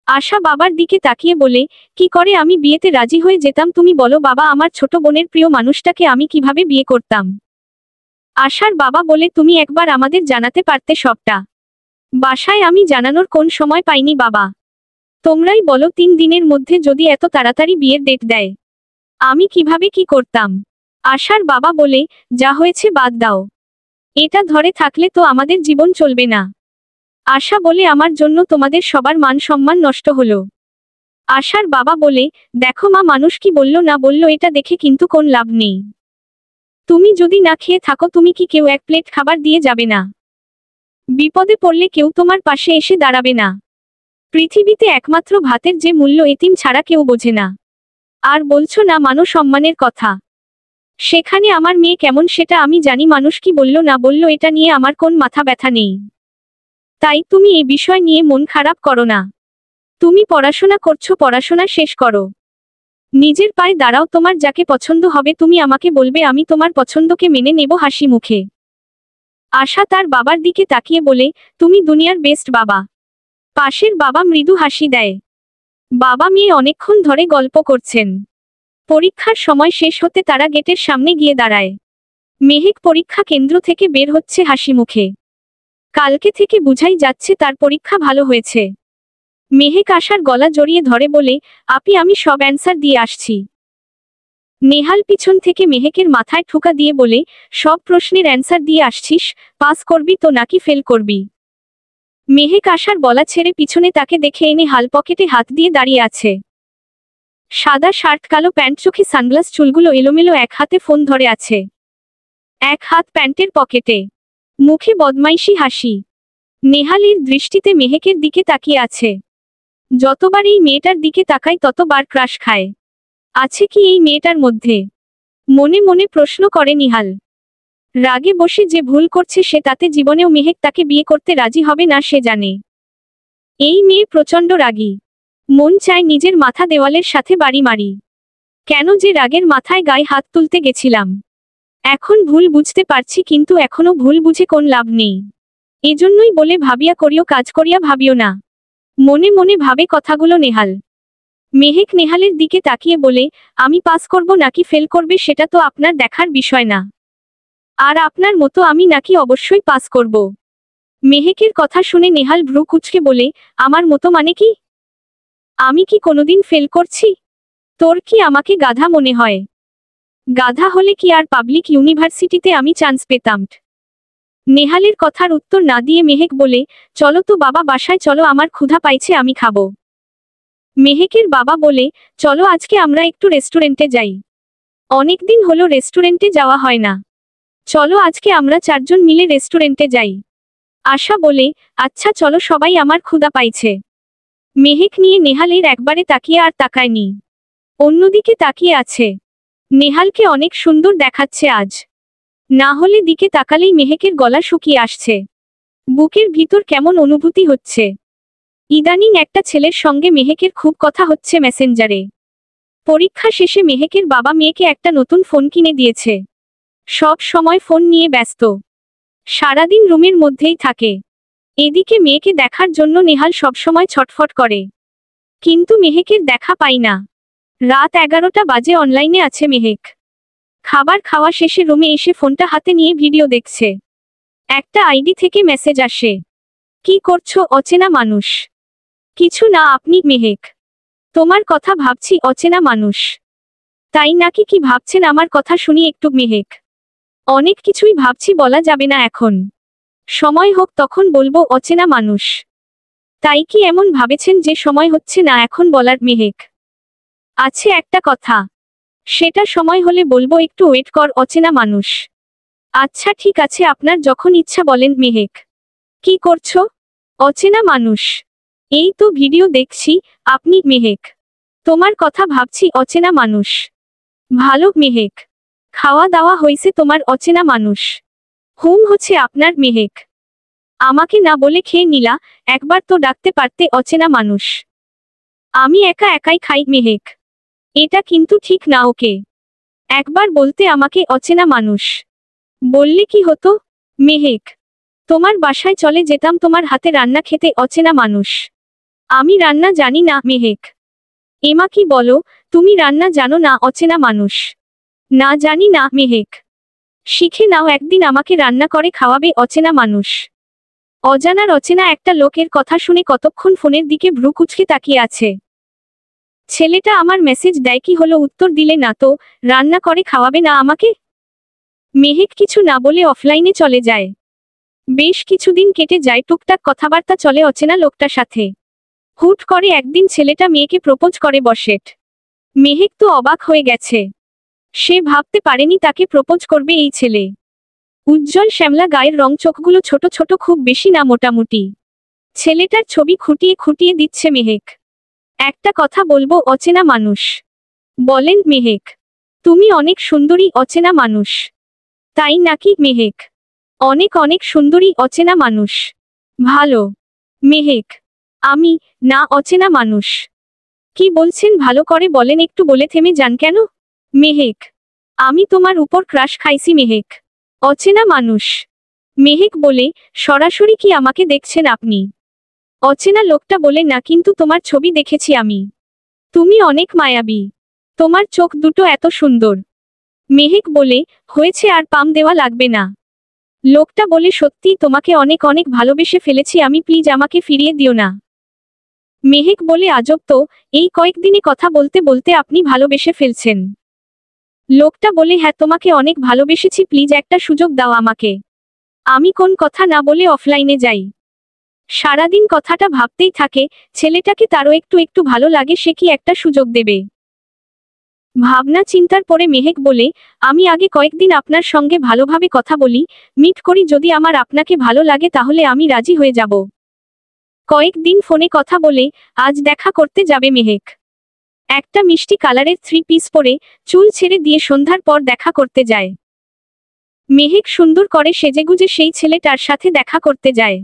[SPEAKER 2] আশা বাবার দিকে তাকিয়ে বলে, কি করে আমি বিয়েতে রাজি হয়ে যেতাম তুমি বলো বাবা, আমার ছোট বোনের প্রিয় মানুষটাকে আমি কিভাবে বিয়ে করতাম? আশার বাবা বলে, তুমি একবার আমাদের জানাতে পারতে সবটা। বাসায় আমি জানানোর কোন সময় পাইনি বাবা। তোমরাই বলো, 3 দিনের মধ্যে যদি এত তাড়াতাড়ি বিয়ের ডেট দেয়, আমি কিভাবে কি করতাম? আশার বাবা বলে, যা হয়েছে বাদ দাও। এটা ধরে থাকলে তো আমাদের জীবন চলবে না। আশা বলে, আমার জন্য তোমাদের সবার মান সম্মান নষ্ট হলো। আশার বাবা বলে, দেখো মা, মানুষ কি বলল না বলল এটা দেখে কিন্তু কোন লাভ নেই। তুমি যদি না খেয়ে থাকো, তুমি কি কেউ এক প্লেট খাবার দিয়ে যাবে না? বিপদে পড়লে কেউ তোমার পাশে এসে দাঁড়াবে না? পৃথিবীতে একমাত্র ভাতের যে মূল্য এতিম ছাড়া কেউ বোঝে না। আর বলছো না মান সম্মানের কথা। সেখানে আমার মেয়ে কেমন সেটা আমি জানি, মানুষ কি বলল না বলল এটা নিয়ে আমার কোন মাথা ব্যথা নেই। তাই তুমি এ বিষয় নিয়ে মন খারাপ করো না। তুমি পড়াশোনা করছো, পড়াশোনা শেষ করো। নিজের পায়ে দাঁড়াও, তোমার যাকে পছন্দ হবে তুমি আমাকে বলবে, আমি তোমার পছন্দকে মেনে নেব হাসি মুখে। আশা তার বাবার দিকে তাকিয়ে বলে, তুমি দুনিয়ার বেস্ট বাবা। পাশের বাবা মৃদু হাসি দেয়। বাবা মেয়ে অনেকক্ষণ ধরে গল্প করছেন। পরীক্ষার সময় শেষ হতে তারা গেটের সামনে গিয়ে দাঁড়ায়। মেহেক পরীক্ষা কেন্দ্র থেকে বের হচ্ছে হাসি মুখে। কালকে থেকে বুঝাই যাচ্ছে তার পরীক্ষা ভালো হয়েছে। মেহেক আশার গলা জড়িয়ে ধরে বলে, আপি, আমি সব অ্যান্সার দিয়ে আসছি। নেহাল পিছন থেকে মেহেকের মাথায় ঠুকা দিয়ে বলে, সব প্রশ্নের অ্যান্সার দিয়ে আসছিস, পাস করবি তো নাকি ফেল করবি? মেহেক আশার বলা ছেড়ে পিছনে তাকে দেখে এনে হাল পকেটে হাত দিয়ে দাঁড়িয়ে আছে। সাদা শার্ট, কালো প্যান্ট, চোখে সানগ্লাস, চুলগুলো এলোমেলো, এক হাতে ফোন ধরে আছে, এক হাত প্যান্টের পকেটে, মুখে বদমাইশি হাসি। নেহালের দৃষ্টিতে মেহেকের দিকে তাকিয়ে আছে। যতবার এই মেয়েটার দিকে তাকায় ততবার ক্রাশ খায়। আছে কি এই মেয়েটার মধ্যে? মনে মনে প্রশ্ন করে নিহাল। রাগে বসে যে ভুল করছে সে তাতে জীবনেও মেহেক তাকে বিয়ে করতে রাজি হবে না সে জানে। এই মেয়ে প্রচণ্ড রাগী। মন চায় নিজের মাথা দেওয়ালের সাথে বাড়ি মারি। কেন যে রাগের মাথায় গায়ে হাত তুলতে গেছিলাম। এখন ভুল বুঝতে পারছি, কিন্তু এখনো ভুল বুঝে কোন লাভ নেই। এজন্যই বলে, ভাবিয়া করিও কাজ করিয়া ভাবিও না। মনে মনে ভাবে কথাগুলো নেহাল। মেহেক নেহালের দিকে তাকিয়ে বলে, আমি পাস করব নাকি ফেল করবে সেটা তো আপনার দেখার বিষয় না। আর আপনার মতো আমি নাকি অবশ্যই পাস করব? মেহেকের কথা শুনে নেহাল ভ্রু কুঁচকে বলে, আমার মতো মানে কি? আমি কি কোনোদিন ফেল করছি? তোর কি আমাকে গাধা মনে হয়? গাধা হলে কি আর পাবলিক ইউনিভার্সিটিতে আমি চান্স পেতাম? নেহালের কথার উত্তর না দিয়ে মেহেক বলে, চলো তো বাবা, বাসায় চলো, আমার ক্ষুধা পাইছে, আমি খাবো। মেহেকের বাবা বলে, চলো আজকে আমরা একটু রেস্টুরেন্টে যাই। অনেকদিন হলো রেস্টুরেন্টে যাওয়া হয় না। চলো আজকে আমরা 4 জন মিলে রেস্টুরেন্টে যাই। আশা বলে, আচ্ছা চলো সবাই, আমার ক্ষুধা পাইছে। মেহেক নিয়ে নেহালের একবারে তাকিয়ে আর তাকায়নি। অন্যদিকে তাকিয়ে আছে। নেহালকে অনেক সুন্দর দেখাচ্ছে আজ। না হলে দিকে তাকালেই মেহেকের গলা শুকিয়ে আসছে। বুকের ভিতর কেমন অনুভূতি হচ্ছে। ইদানিং একটা ছেলের সঙ্গে মেহেকের খুব কথা হচ্ছে মেসেঞ্জারে। পরীক্ষা শেষে মেহেকের বাবা মেয়েকে একটা নতুন ফোন কিনে দিয়েছে। সব সময় ফোন নিয়ে ব্যস্ত। সারাদিন রুমের মধ্যেই থাকে। এদিকে মেয়েকে দেখার জন্য নেহাল সবসময় ছটফট করে। কিন্তু মেহেকের দেখা পাই না। রাত 11টা বাজে, অনলাইনে আছে মেহেক। খাবার খাওয়া শেষে রুমে এসে ফোনটা হাতে নিয়ে ভিডিও দেখছে। একটা আইডি থেকে মেসেজ আসে, কি করছো অচেনা মানুষ? কিছু না, আপনি? মেহেক, তোমার কথা ভাবছি। অচেনা মানুষ? তাই নাকি? কি ভাবছেন আমার কথা শুনি একটু? মেহেক, অনেক কিছুই ভাবছি, বলা যাবে না এখন। সময় হোক তখন বলবো। অচেনা মানুষ? তাই কি এমন ভাবেছেন যে সময় হচ্ছে না এখন বলার? মেহেক, আছে একটা কথা, সেটা সময় হলে বলবো, একটু ওয়েট কর। অচেনা মানুষ? আচ্ছা ঠিক আছে, আপনার যখন ইচ্ছা বলেন। মেহেক, কি করছো? অচেনা মানুষ? এই তো ভিডিও দেখছি। আপনি? মেহেক, তোমার কথা ভাবছি। অচেনা মানুষ? ভালো। মেহেক, খাওয়া দাওয়া হয়েছে তোমার? অচেনা মানুষ? হচ্ছে আপনার? মেহেক, আমাকে না বলে খেয়ে নিলা, একবার তো ডাকতে পারতে। অচেনা মানুষ? আমি একা একাই খাই। মেহেক, এটা কিন্তু ঠিক না। ওকে একবার বলতে আমাকে। অচেনা মানুষ বললে কি হতো? মেহেক, তোমার বাসায় চলে যেতাম তোমার হাতে রান্না খেতে। অচেনা মানুষ? আমি রান্না জানি না। মেহেক, এমা কি বলো, তুমি রান্না জানো না? অচেনা মানুষ? না জানি না। মেহেক, শিখে নাও, একদিন আমাকে রান্না করে খাওয়াবে। অচেনা মানুষ? অজানার অচেনা একটা লোকের কথা শুনে কতক্ষণ ফোনের দিকে ভ্রু কুঁচকে তাকিয়ে আছে। ছেলেটা আমার মেসেজ দেয় কি হলো, উত্তর দিলে না তো। রান্না করে খাওয়াবে না আমাকে? মেহেক কিছু না বলে অফলাইনে চলে যায়। বেশ কিছুদিন কেটে যায়, টুকটাক কথাবার্তা চলে অচেনা লোকটার সাথে। হুট করে একদিন ছেলেটা মেয়েকে প্রপোজ করে বসে। মেহেক তো অবাক হয়ে গেছে। সে ভাবতে পারেনি তাকে প্রপোজ করবে এই ছেলে। উজ্জ্বল শ্যামলা গায়ের রং, চোখগুলো ছোট ছোট, খুব বেশি না মোটামুটি। ছেলেটার ছবি খুঁটিয়ে খুঁটিয়ে দিচ্ছে মেহেক। একটা কথা বলবো? অচেনা মানুষ? বলেন। মেহেক, তুমি অনেক সুন্দরী। অচেনা মানুষ? তাই নাকি? মেহেক, অনেক অনেক সুন্দরী। অচেনা মানুষ? ভালো। মেহেক, আমি? না, অচেনা মানুষ। কি বলছেন? ভালো করে বলেন, একটু বলে থেমে যান কেন? মেহেক, আমি তোমার উপর ক্রাশ খাইছি। মেহেক, অচেনা মানুষ? মেহেক বলে, সরাসরি কি আমাকে দেখছেন আপনি? অচেনা লোকটা বলে, না, কিন্তু তোমার ছবি দেখেছি আমি। তুমি অনেক মায়াবী। তোমার চোখ দুটো এত সুন্দর। মেহেক বলে, হয়েছে, আর পাম দেওয়া লাগবে না। লোকটা বলে, সত্যি তোমাকে অনেক অনেক ভালোবেসে ফেলেছি আমি, প্লিজ আমাকে ফিরিয়ে দিও না। মেহেক বলে, আজব তো, এই কয়েকদিনে কথা বলতে বলতে আপনি ভালোবেসে ফেলছেন। লোকটা বলে, হ্যাঁ, তোমাকে অনেক ভালোবেসেছি, প্লিজ একটা সুযোগ দাও আমাকে। আমি কোন কথা না বলে অফলাইনে যাই। সারাদিন কথাটা ভাবতেই থাকে, ছেলেটাকে তারও একটু একটু ভালো লাগে, সে কি একটা সুযোগ দেবে। ভাবনা চিন্তার পরে মেহেক বলে, আমি আগে কয়েকদিন আপনার সঙ্গে ভালোভাবে কথা বলি, মিট করি, যদি আমার আপনাকে ভালো লাগে তাহলে আমি রাজি হয়ে যাব। কয়েকদিন ফোনে কথা বলে আজ দেখা করতে যাবে মেহেক। একটা মিষ্টি কালারের 3 পিস পরে চুল ছেড়ে দিয়ে সন্ধ্যার পর দেখা করতে যায়। মেহেক সুন্দর করে সেজেগুজে সেই ছেলেটার সাথে দেখা করতে যায়।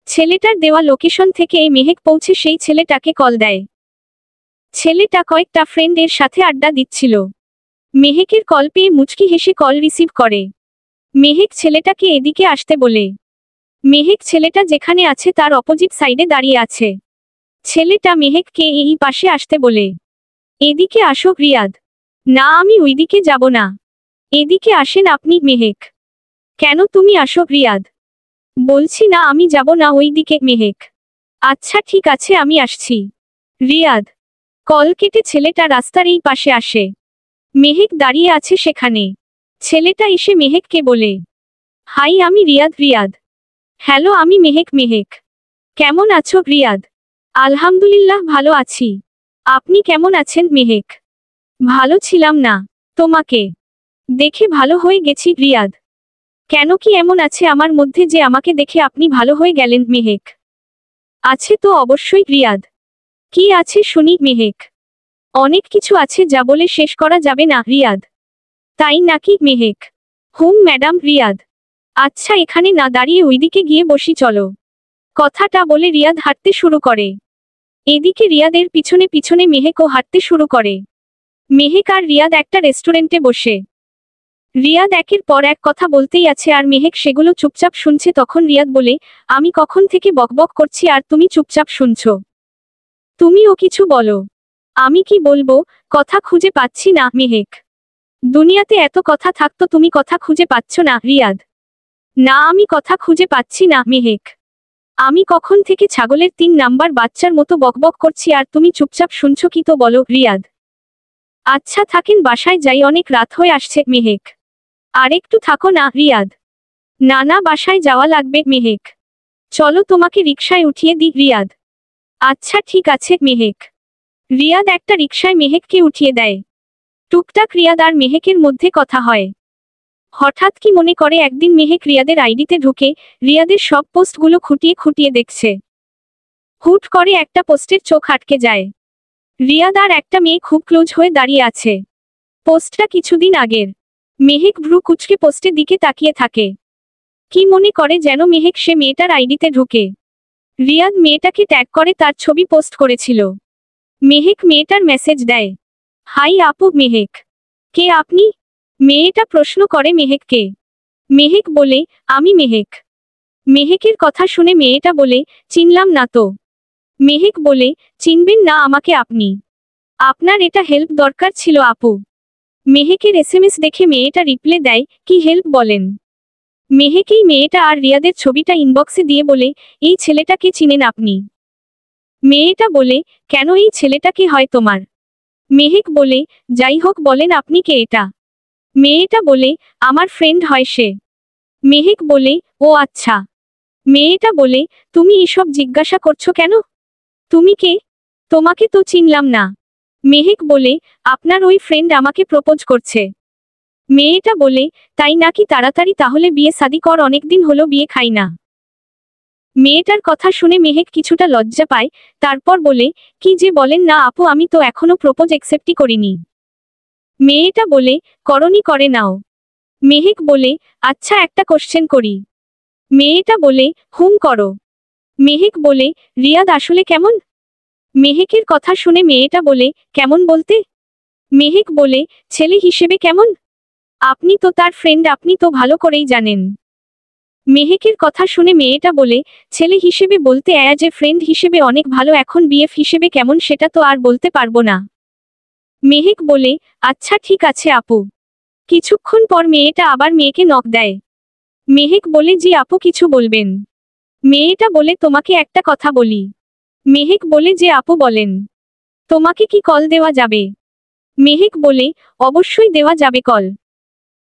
[SPEAKER 2] ছেলেটার দেওয়া লোকেশন থেকে এই মেহেক পৌঁছে সেই ছেলেটাকে কল দেয়। ছেলেটা কয়েকটা ফ্রেন্ডের সাথে আড্ডা দিচ্ছিল। মেহেকের কল পেয়ে মুচকি হেসে কল রিসিভ করে। মেহেক ছেলেটাকে এদিকে আসতে বলে। মেহেক ছেলেটা যেখানে আছে তার অপোজিট সাইডে দাঁড়িয়ে আছে। ছেলেটা মেহেককে এই পাশে আসতে বলে। এদিকে আসো রিয়াদ। না, আমি ওইদিকে যাব না, এদিকে আসেন আপনি। মেহেক কেন তুমি আসো রিয়াদ? বলছি না আমি যাব না ওই দিকে মেহেক। আচ্ছা ঠিক আছে আমি আসছি। রিয়াদ কল কেটে ছেলেটা রাস্তার এই পাশে আসে। মেহেক দাঁড়িয়ে আছে সেখানে। ছেলেটা এসে মেহেককে বলে, হাই আমি রিয়াদ। রিয়াদ হ্যালো আমি মেহেক। মেহেক কেমন আছো রিয়াদ? আলহামদুলিল্লাহ ভালো আছি। আপনি কেমন আছেন মেহেক? ভালো ছিলাম না, তোমাকে দেখে ভালো হয়ে গেছি রিয়াদ। কেন কি এমন আছে আমার মধ্যে যে আমাকে দেখে আপনি ভালো হয়ে গেলেন মেহেক? আছে তো অবশ্যই রিয়াদ। কি আছে শুনি মেহেক। অনেক কিছু আছে যা বলে শেষ করা যাবে না রিয়াদ। তাই নাকি মেহেক? হুম ম্যাডাম। রিয়াদ আচ্ছা এখানে না দাঁড়িয়ে ওইদিকে গিয়ে বসি চলো। কথাটা বলে রিয়াদ হাঁটতে শুরু করে। এদিকে রিয়াদের পিছনে পিছনে মেহেকও হাঁটতে শুরু করে। মেহেক আর রিয়াদ একটা রেস্টুরেন্টে বসে। রিয়াদ একের পর এক কথা বলতেই আছে আর মেহেক সেগুলো চুপচাপ শুনছে। তখন রিয়াদ বলে, আমি কখন থেকে বকবক করছি আর তুমি চুপচাপ শুনছো? তুমিও কিছু বলো। আমি কি বলবো? কথা খুঁজে পাচ্ছি না মেহেক। দুনিয়াতে এত কথা থাকতো তুমি কথা খুঁজে পাচ্ছ না রিয়াদ? না আমি কথা খুঁজে পাচ্ছি না মেহেক। আমি কখন থেকে ছাগলের 3 নাম্বার বাচ্চার মতো বকবক করছি আর তুমি চুপচাপ শুনছো কি তো বলো রিয়াদ। আচ্ছা থাকেন বাসায় যাই অনেক রাত হয়ে আসছে মেহেক। আর একটু থাকো না রিয়াদ। না না বাসায় যাওয়া লাগবে মেহেক। চলো তোমাকে রিকশায় উঠিয়ে দিই রিয়াদ। আচ্ছা ঠিক আছে মেহেক। রিয়াদ একটা রিকশায় মেহেককে উঠিয়ে দেয়। টুকটাক রিয়াদ আর মেহেকের মধ্যে কথা হয়। হঠাৎ কি মনে করে একদিন মেহেক রিয়াদের আইডিতে ঢুকে রিয়াদের সব পোস্টগুলো খুঁটিয়ে খুঁটিয়ে দেখছে। হুট করে একটা পোস্টের চোখ আটকে যায়। রিয়াদ আর একটা মেয়ে খুব ক্লোজ হয়ে দাঁড়িয়ে আছে। পোস্টটা কিছুদিন আগের। মেহেক ভ্রু কুচকে পোস্টের দিকে তাকিয়ে থাকে। কি মনে করে যেন মেহেক সে মেয়েটার আইডিতে ঢুকে রিয়াদ মেয়েটাকে ট্যাগ করে তার ছবি পোস্ট করেছিল। মেহেক মেয়েটার মেসেজ দেয়, হাই আপু। মেহেক, কে আপনি? মেয়েটা প্রশ্ন করে মেহেককে। মেহেক বলে, আমি মেহেক। মেহেকের কথা শুনে মেয়েটা বলে, চিনলাম না তো। মেহেক বলে, চিনবেন না আমাকে আপনি? আপনার এটা হেল্প দরকার ছিল আপু। মেহেকের এসএমএস দেখে মেয়েটা রিপ্লে দেয়, কি হেল্প বলেন? মেহেকেই মেয়েটা আর রিয়াদের ছবিটা ইনবক্সে দিয়ে বলে, এই ছেলেটাকে চিনেন আপনি? মেয়েটা বলে, কেন এই ছেলেটাকে হয় তোমার? মেহেক বলে, যাই হোক বলেন আপনি কে এটা? মেয়েটা বলে, আমার ফ্রেন্ড হয় সে। মেহেক বলে, ও আচ্ছা। মেয়েটা বলে, তুমি এসব জিজ্ঞাসা করছো কেন? তুমি কে? তোমাকে তো চিনলাম না। মেহেক বলে, আপনার ওই ফ্রেন্ড আমাকে প্রপোজ করছে। মেয়েটা বলে, তাই নাকি? তাড়াতাড়ি তাহলে বিয়ে শাদি কর, অনেকদিন হলো বিয়ে খাই না। মেয়েটার কথা শুনে মেহেক কিছুটা লজ্জা পায়, তারপর বলে, কি যে বলেন না আপু, আমি তো এখনো প্রপোজ অ্যাকসেপ্টই করিনি। মেয়েটা বলে, করনি করে নাও। মেহেক বলে, আচ্ছা একটা কোশ্চেন করি। মেয়েটা বলে, হুম করো। মেহেক বলে, রিয়াদ আসলে কেমন? মেহেকের কথা শুনে মেয়েটা বলে, কেমন বলতে? মেহেক বলে, ছেলে হিসেবে কেমন? আপনি তো তার ফ্রেন্ড, আপনি তো ভালো করেই জানেন। মেহেকের কথা শুনে মেয়েটা বলে, ছেলে হিসেবে বলতে অ্যাজ এ ফ্রেন্ড হিসেবে অনেক ভালো, এখন বিএফ হিসেবে কেমন সেটা তো আর বলতে পারবো না। মেহেক বলে, আচ্ছা ঠিক আছে আপু। কিছুক্ষণ পর মেয়েটা আবার মেয়েকে নক দেয়। মেহেক বলে, জি আপু কিছু বলবেন? মেয়েটা বলে, তোমাকে একটা কথা বলি। মেহেক বলে, যে আপু বলেন। তোমাকে কি কল দেওয়া যাবে? মেহেক বলে, অবশ্যই দেওয়া যাবে কল।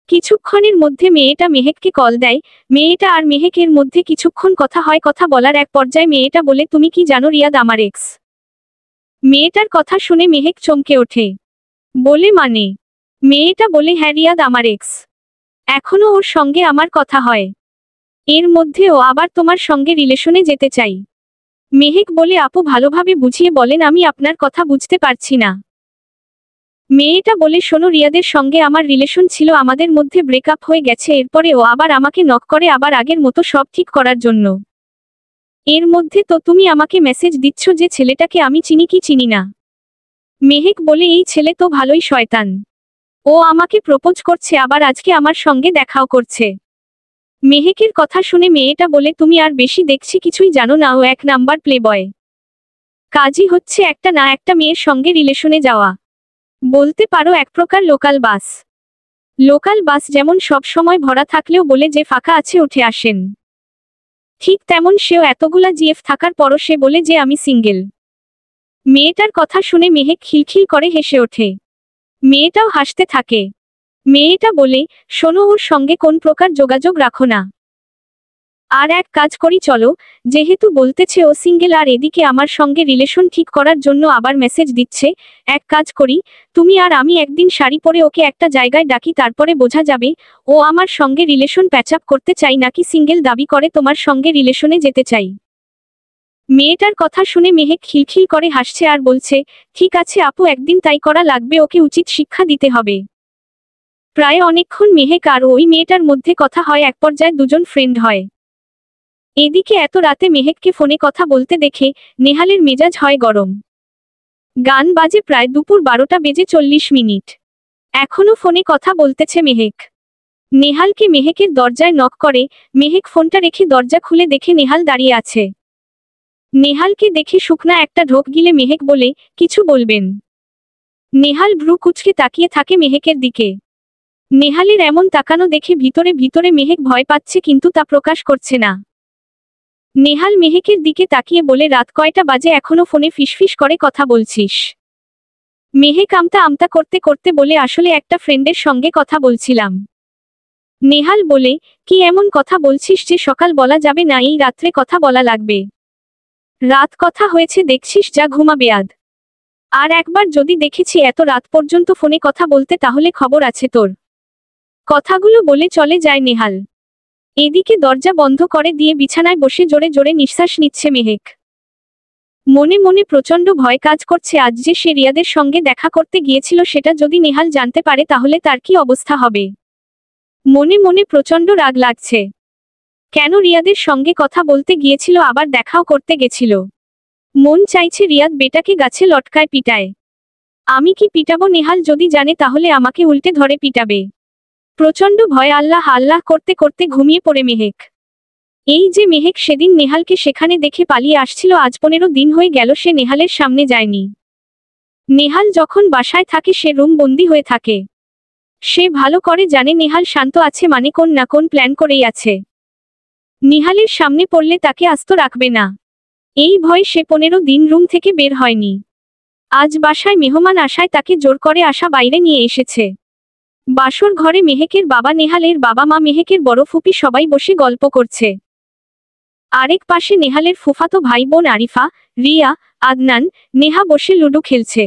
[SPEAKER 2] কিছুক্ষণের মধ্যে মেয়েটা মেহেককে কল দেয়। মেয়েটা আর মেহেকের মধ্যে কিছুক্ষণ কথা হয়। কথা বলার এক পর্যায়ে মেয়েটা বলে, তুমি কি জানো রিয়াদ আমার এক্স? মেয়েটার কথা শুনে মেহেক চমকে ওঠে। বলে, মানে? মেয়েটা বলে, হ্যাঁ রিয়াদ আমার এক্স। এখনো ওর সঙ্গে আমার কথা হয়। এর মধ্যে ও আবার তোমার সঙ্গে রিলেশনে যেতে চাই। মেহেক বলে, আপু ভালোভাবে বুঝিয়ে বলেন, আমি আপনার কথা বুঝতে পারছি না। মেয়েটা বলে, শোনো রিয়াদের সঙ্গে আমার রিলেশন ছিল, আমাদের মধ্যে ব্রেকআপ হয়ে গেছে, এরপরে ও আবার আমাকে নক করে আবার আগের মতো সব ঠিক করার জন্য। এর মধ্যে তো তুমি আমাকে মেসেজ দিচ্ছ যে ছেলেটাকে আমি চিনি কি চিনি না। মেহেক বলে, এই ছেলে তো ভালোই শয়তান। ও আমাকে প্রপোজ করছে, আবার আজকে আমার সঙ্গে দেখাও করছে। মেহেকের কথা শুনে মেয়েটা বলে, তুমি আর বেশি দেখছি কিছুই জানো না, ও 1 নাম্বার প্লেবয়। কাজই হচ্ছে একটা না একটা মেয়ের সঙ্গে রিলেশনে যাওয়া। বলতে পারো এক প্রকার লোকাল বাস। লোকাল বাস যেমন সব সময় ভরা থাকলেও বলে যে ফাঁকা আছে উঠে আসেন, ঠিক তেমন সেও এতগুলা জিএফ থাকার পরও সে বলে যে আমি সিঙ্গেল। মেয়েটার কথা শুনে মেহেক খিলখিল করে হেসে ওঠে। মেয়েটাও হাসতে থাকে। মেয়েটা বলে, শোনো, ওর সঙ্গে কোন প্রকার যোগাযোগ রাখো না। আর এক কাজ করি চলো, যেহেতু বলতেছে ও সিঙ্গেল আর এদিকে আমার সঙ্গে রিলেশন ঠিক করার জন্য আবার মেসেজ দিচ্ছে, এক কাজ করি, তুমি আর আমি একদিন শাড়ি পরে ওকে একটা জায়গায় ডাকি, তারপরে বোঝা যাবে ও আমার সঙ্গে রিলেশন প্যাচআপ করতে চাই নাকি সিঙ্গেল দাবি করে তোমার সঙ্গে রিলেশনে যেতে চাই। মেয়েটার কথা শুনে মেহেক খিলখিল করে হাসছে আর বলছে, ঠিক আছে আপু, একদিন তাই করা লাগবে, ওকে উচিত শিক্ষা দিতে হবে। প্রায় অনেকক্ষণ মেহেক আর ওই মেয়েটার মধ্যে কথা হয়, এক পর্যায়ে দুজন ফ্রেন্ড হয়। এদিকে এত রাতে মেহেককে ফোনে কথা বলতে দেখে নেহালের মেজাজ হয় গরম। গান বাজে প্রায় দুপুর 12টা বেজে 40 মিনিট। এখনো ফোনে কথা বলতেছে মেহেক। নেহালকে মেহেকের দরজায় নক করে। মেহেক ফোনটা রেখে দরজা খুলে দেখে নেহাল দাঁড়িয়ে আছে। নেহালকে দেখে শুকনা একটা ঢোক গিলে মেহেক বলে, কিছু বলবেন? নেহাল ভ্রু কুঁচকে তাকিয়ে থাকে মেহেকের দিকে। নেহালের এমন তাকানো দেখে ভিতরে ভিতরে মেহেক ভয় পাচ্ছে, কিন্তু তা প্রকাশ করছে না। নেহাল মেহেকের দিকে তাকিয়ে বলে, রাত কয়টা বাজে, এখনো ফোনে ফিসফিস করে কথা বলছিস? মেহেক আমতা আমতা করতে করতে বলে, আসলে একটা ফ্রেন্ডের সঙ্গে কথা বলছিলাম। নেহাল বলে, কি এমন কথা বলছিস যে সকাল বলা যাবে না, এই রাত্রে কথা বলা লাগবে? রাত কথা হয়েছে দেখছিস, যা ঘুমাবে আদ। আর একবার যদি দেখেছি এত রাত পর্যন্ত ফোনে কথা বলতে, তাহলে খবর আছে তোর। কথাগুলো বলে চলে যায় নেহাল। এদিকে দরজা বন্ধ করে দিয়ে বিছানায় বসে জোরে জোরে নিঃশ্বাস নিচ্ছে মেহেক। মনে মনে প্রচণ্ড ভয় কাজ করছে, আজ যে সে রিয়াদের সঙ্গে দেখা করতে গিয়েছিল সেটা যদি নেহাল জানতে পারে তাহলে তার কি অবস্থা হবে। মনে মনে প্রচণ্ড রাগ লাগছে। কেন রিয়াদের সঙ্গে কথা বলতে গিয়েছিল, আবার দেখাও করতে গেছিল? মন চাইছে রিয়াদ বেটাকে গাছে লটকায় পিটায়। আমি কি পিটাবো? নেহাল যদি জানে তাহলে আমাকে উল্টে ধরে পিটাবে। প্রচণ্ড ভয় আল্লাহ আল্লাহ করতে করতে ঘুমিয়ে পড়ে মেহেক। এই যে মেহেক সেদিন নেহালকে সেখানে দেখে পালিয়ে আসছিল, আজ 15 দিন হয়ে গেল সে নেহালের সামনে যায়নি। নেহাল যখন বাসায় থাকে সে রুম বন্দি হয়ে থাকে। সে ভালো করে জানে নেহাল শান্ত আছে, মানে কোন না কোন প্ল্যান করেই আছে। নেহালের সামনে পড়লে তাকে আস্ত রাখবে না, এই ভয় সে 15 দিন রুম থেকে বের হয়নি। আজ বাসায় মেহমান আসায় তাকে জোর করে আশা বাইরে নিয়ে এসেছে। বাসর ঘরে মেহেকের বাবা, নেহালের বাবা মা, মেহেকের বড় ফুপি সবাই বসে গল্প করছে। আরেক পাশে নেহালের ফুফাতো ভাই বোন আরিফা, রিয়া, আদনান, নেহা বসে লুডো খেলছে।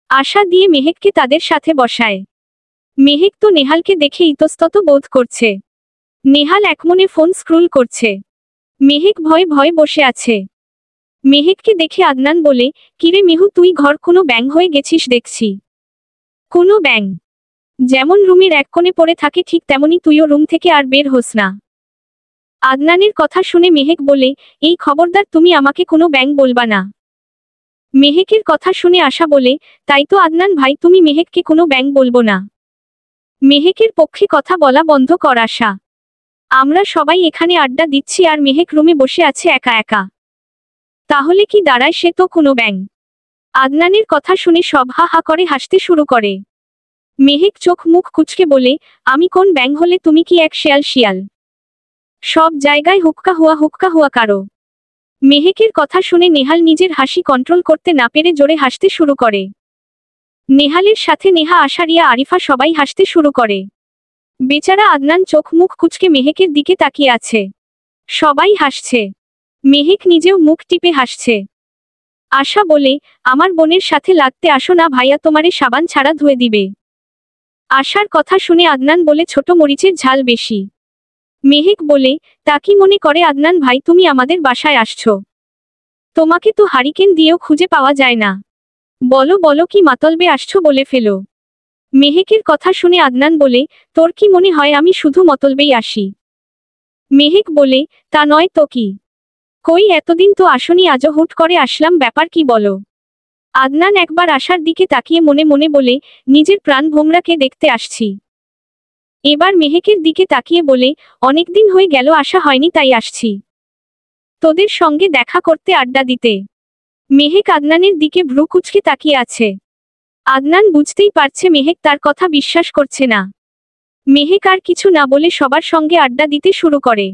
[SPEAKER 2] আশা দিয়ে মেহেককে তাদের সাথে বসায়। মেহেক তো নেহালকে দেখে ইতস্তত বোধ করছে। নেহাল একমনে ফোন স্ক্রল করছে। মেহেক ভয়ে ভয়ে বসে আছে। মেহেককে দেখে আদনান বলে, কিরে মিহু, তুই ঘর কোনো ব্যাং হয়ে গেছিস দেখছি। কোনো ব্যাং? যেমন রুমের এক কোণে পড়ে থাকে ঠিক তেমনি তুইও রুম থেকে আর বের হোস না। আদনানের কথা শুনে মেহেক বলে, এই খবরদার তুমি আমাকে কোনো ব্যাং বলবা না। মেহেকের কথা শুনে আশা বলে, তাই তো আদনান ভাই, তুমি মেহেককে কোনো ব্যাং বলবো না। মেহেকের পক্ষে কথা বলা বন্ধ কর আশা। আমরা সবাই এখানে আড্ডা দিচ্ছি আর মেহেক রুমে বসে আছে একা একা। তাহলে কি দাঁড়ায়, সে তো কোনো ব্যাং। আদনানের কথা শুনে সব হা হা করে হাসতে শুরু করে। মেহেক চোখ মুখ কুঁচকে বলে, আমি কোন ব্যাং হলে তুমি কি এক শেয়াল? শিয়াল সব জায়গায় হুক্কা হুয়া কারো। মেহেকের কথা শুনে নেহাল নিজের হাসি কন্ট্রোল করতে না পেরে জোরে হাসতে শুরু করে। নেহালের সাথে নেহা, আশা, রিয়া, আরিফা সবাই হাসতে শুরু করে। বেচারা আদনান চোখ মুখ কুঁচকে মেহেকের দিকে তাকিয়ে আছে। সবাই হাসছে, মেহেক নিজেও মুখ টিপে হাসছে। আশা বলে, আমার বোনের সাথে লাগতে আসো না ভাইয়া, তোমারে সাবান ছাড়া ধুয়ে দিবে। আশার কথা শুনে আদনান বলে, ছোট মরিচের ঝাল বেশি। মেহেক বলে, তা কি মনে করে আদনান ভাই, তুমি আমাদের বাসায় আসছো? তোমাকে তো হারিকেন দিয়েও খুঁজে পাওয়া যায় না। বলো বলো, কি মাতলবে আসছো বলে ফেলো। মেহেকের কথা শুনে আদনান বলে, তোর কি মনে হয় আমি শুধু মতলবেই আসি? মেহেক বলে, তা নয় তো কি। কই এতদিন তো আসনি, আজও হুট করে আসলাম, ব্যাপার কি বলো? আদনান একবার আশার দিকে তাকিয়ে মনে মনে বলে, নিজের প্রাণ ভোমরাকে দেখতে আসছি। এবার মেহেকের দিকে তাকিয়ে বলে, অনেকদিন হয়ে গেল আসা হয়নি, তাই আসছি তোদের সঙ্গে দেখা করতে, আড্ডা দিতে। মেহেক আদনানের দিকে ভ্রু কুঁচকে তাকিয়ে আছে। আদনান বুঝতেই পারছে মেহেক তার কথা বিশ্বাস করছে না। মেহেক আর কিছু না বলে সবার সঙ্গে আড্ডা দিতে শুরু করে।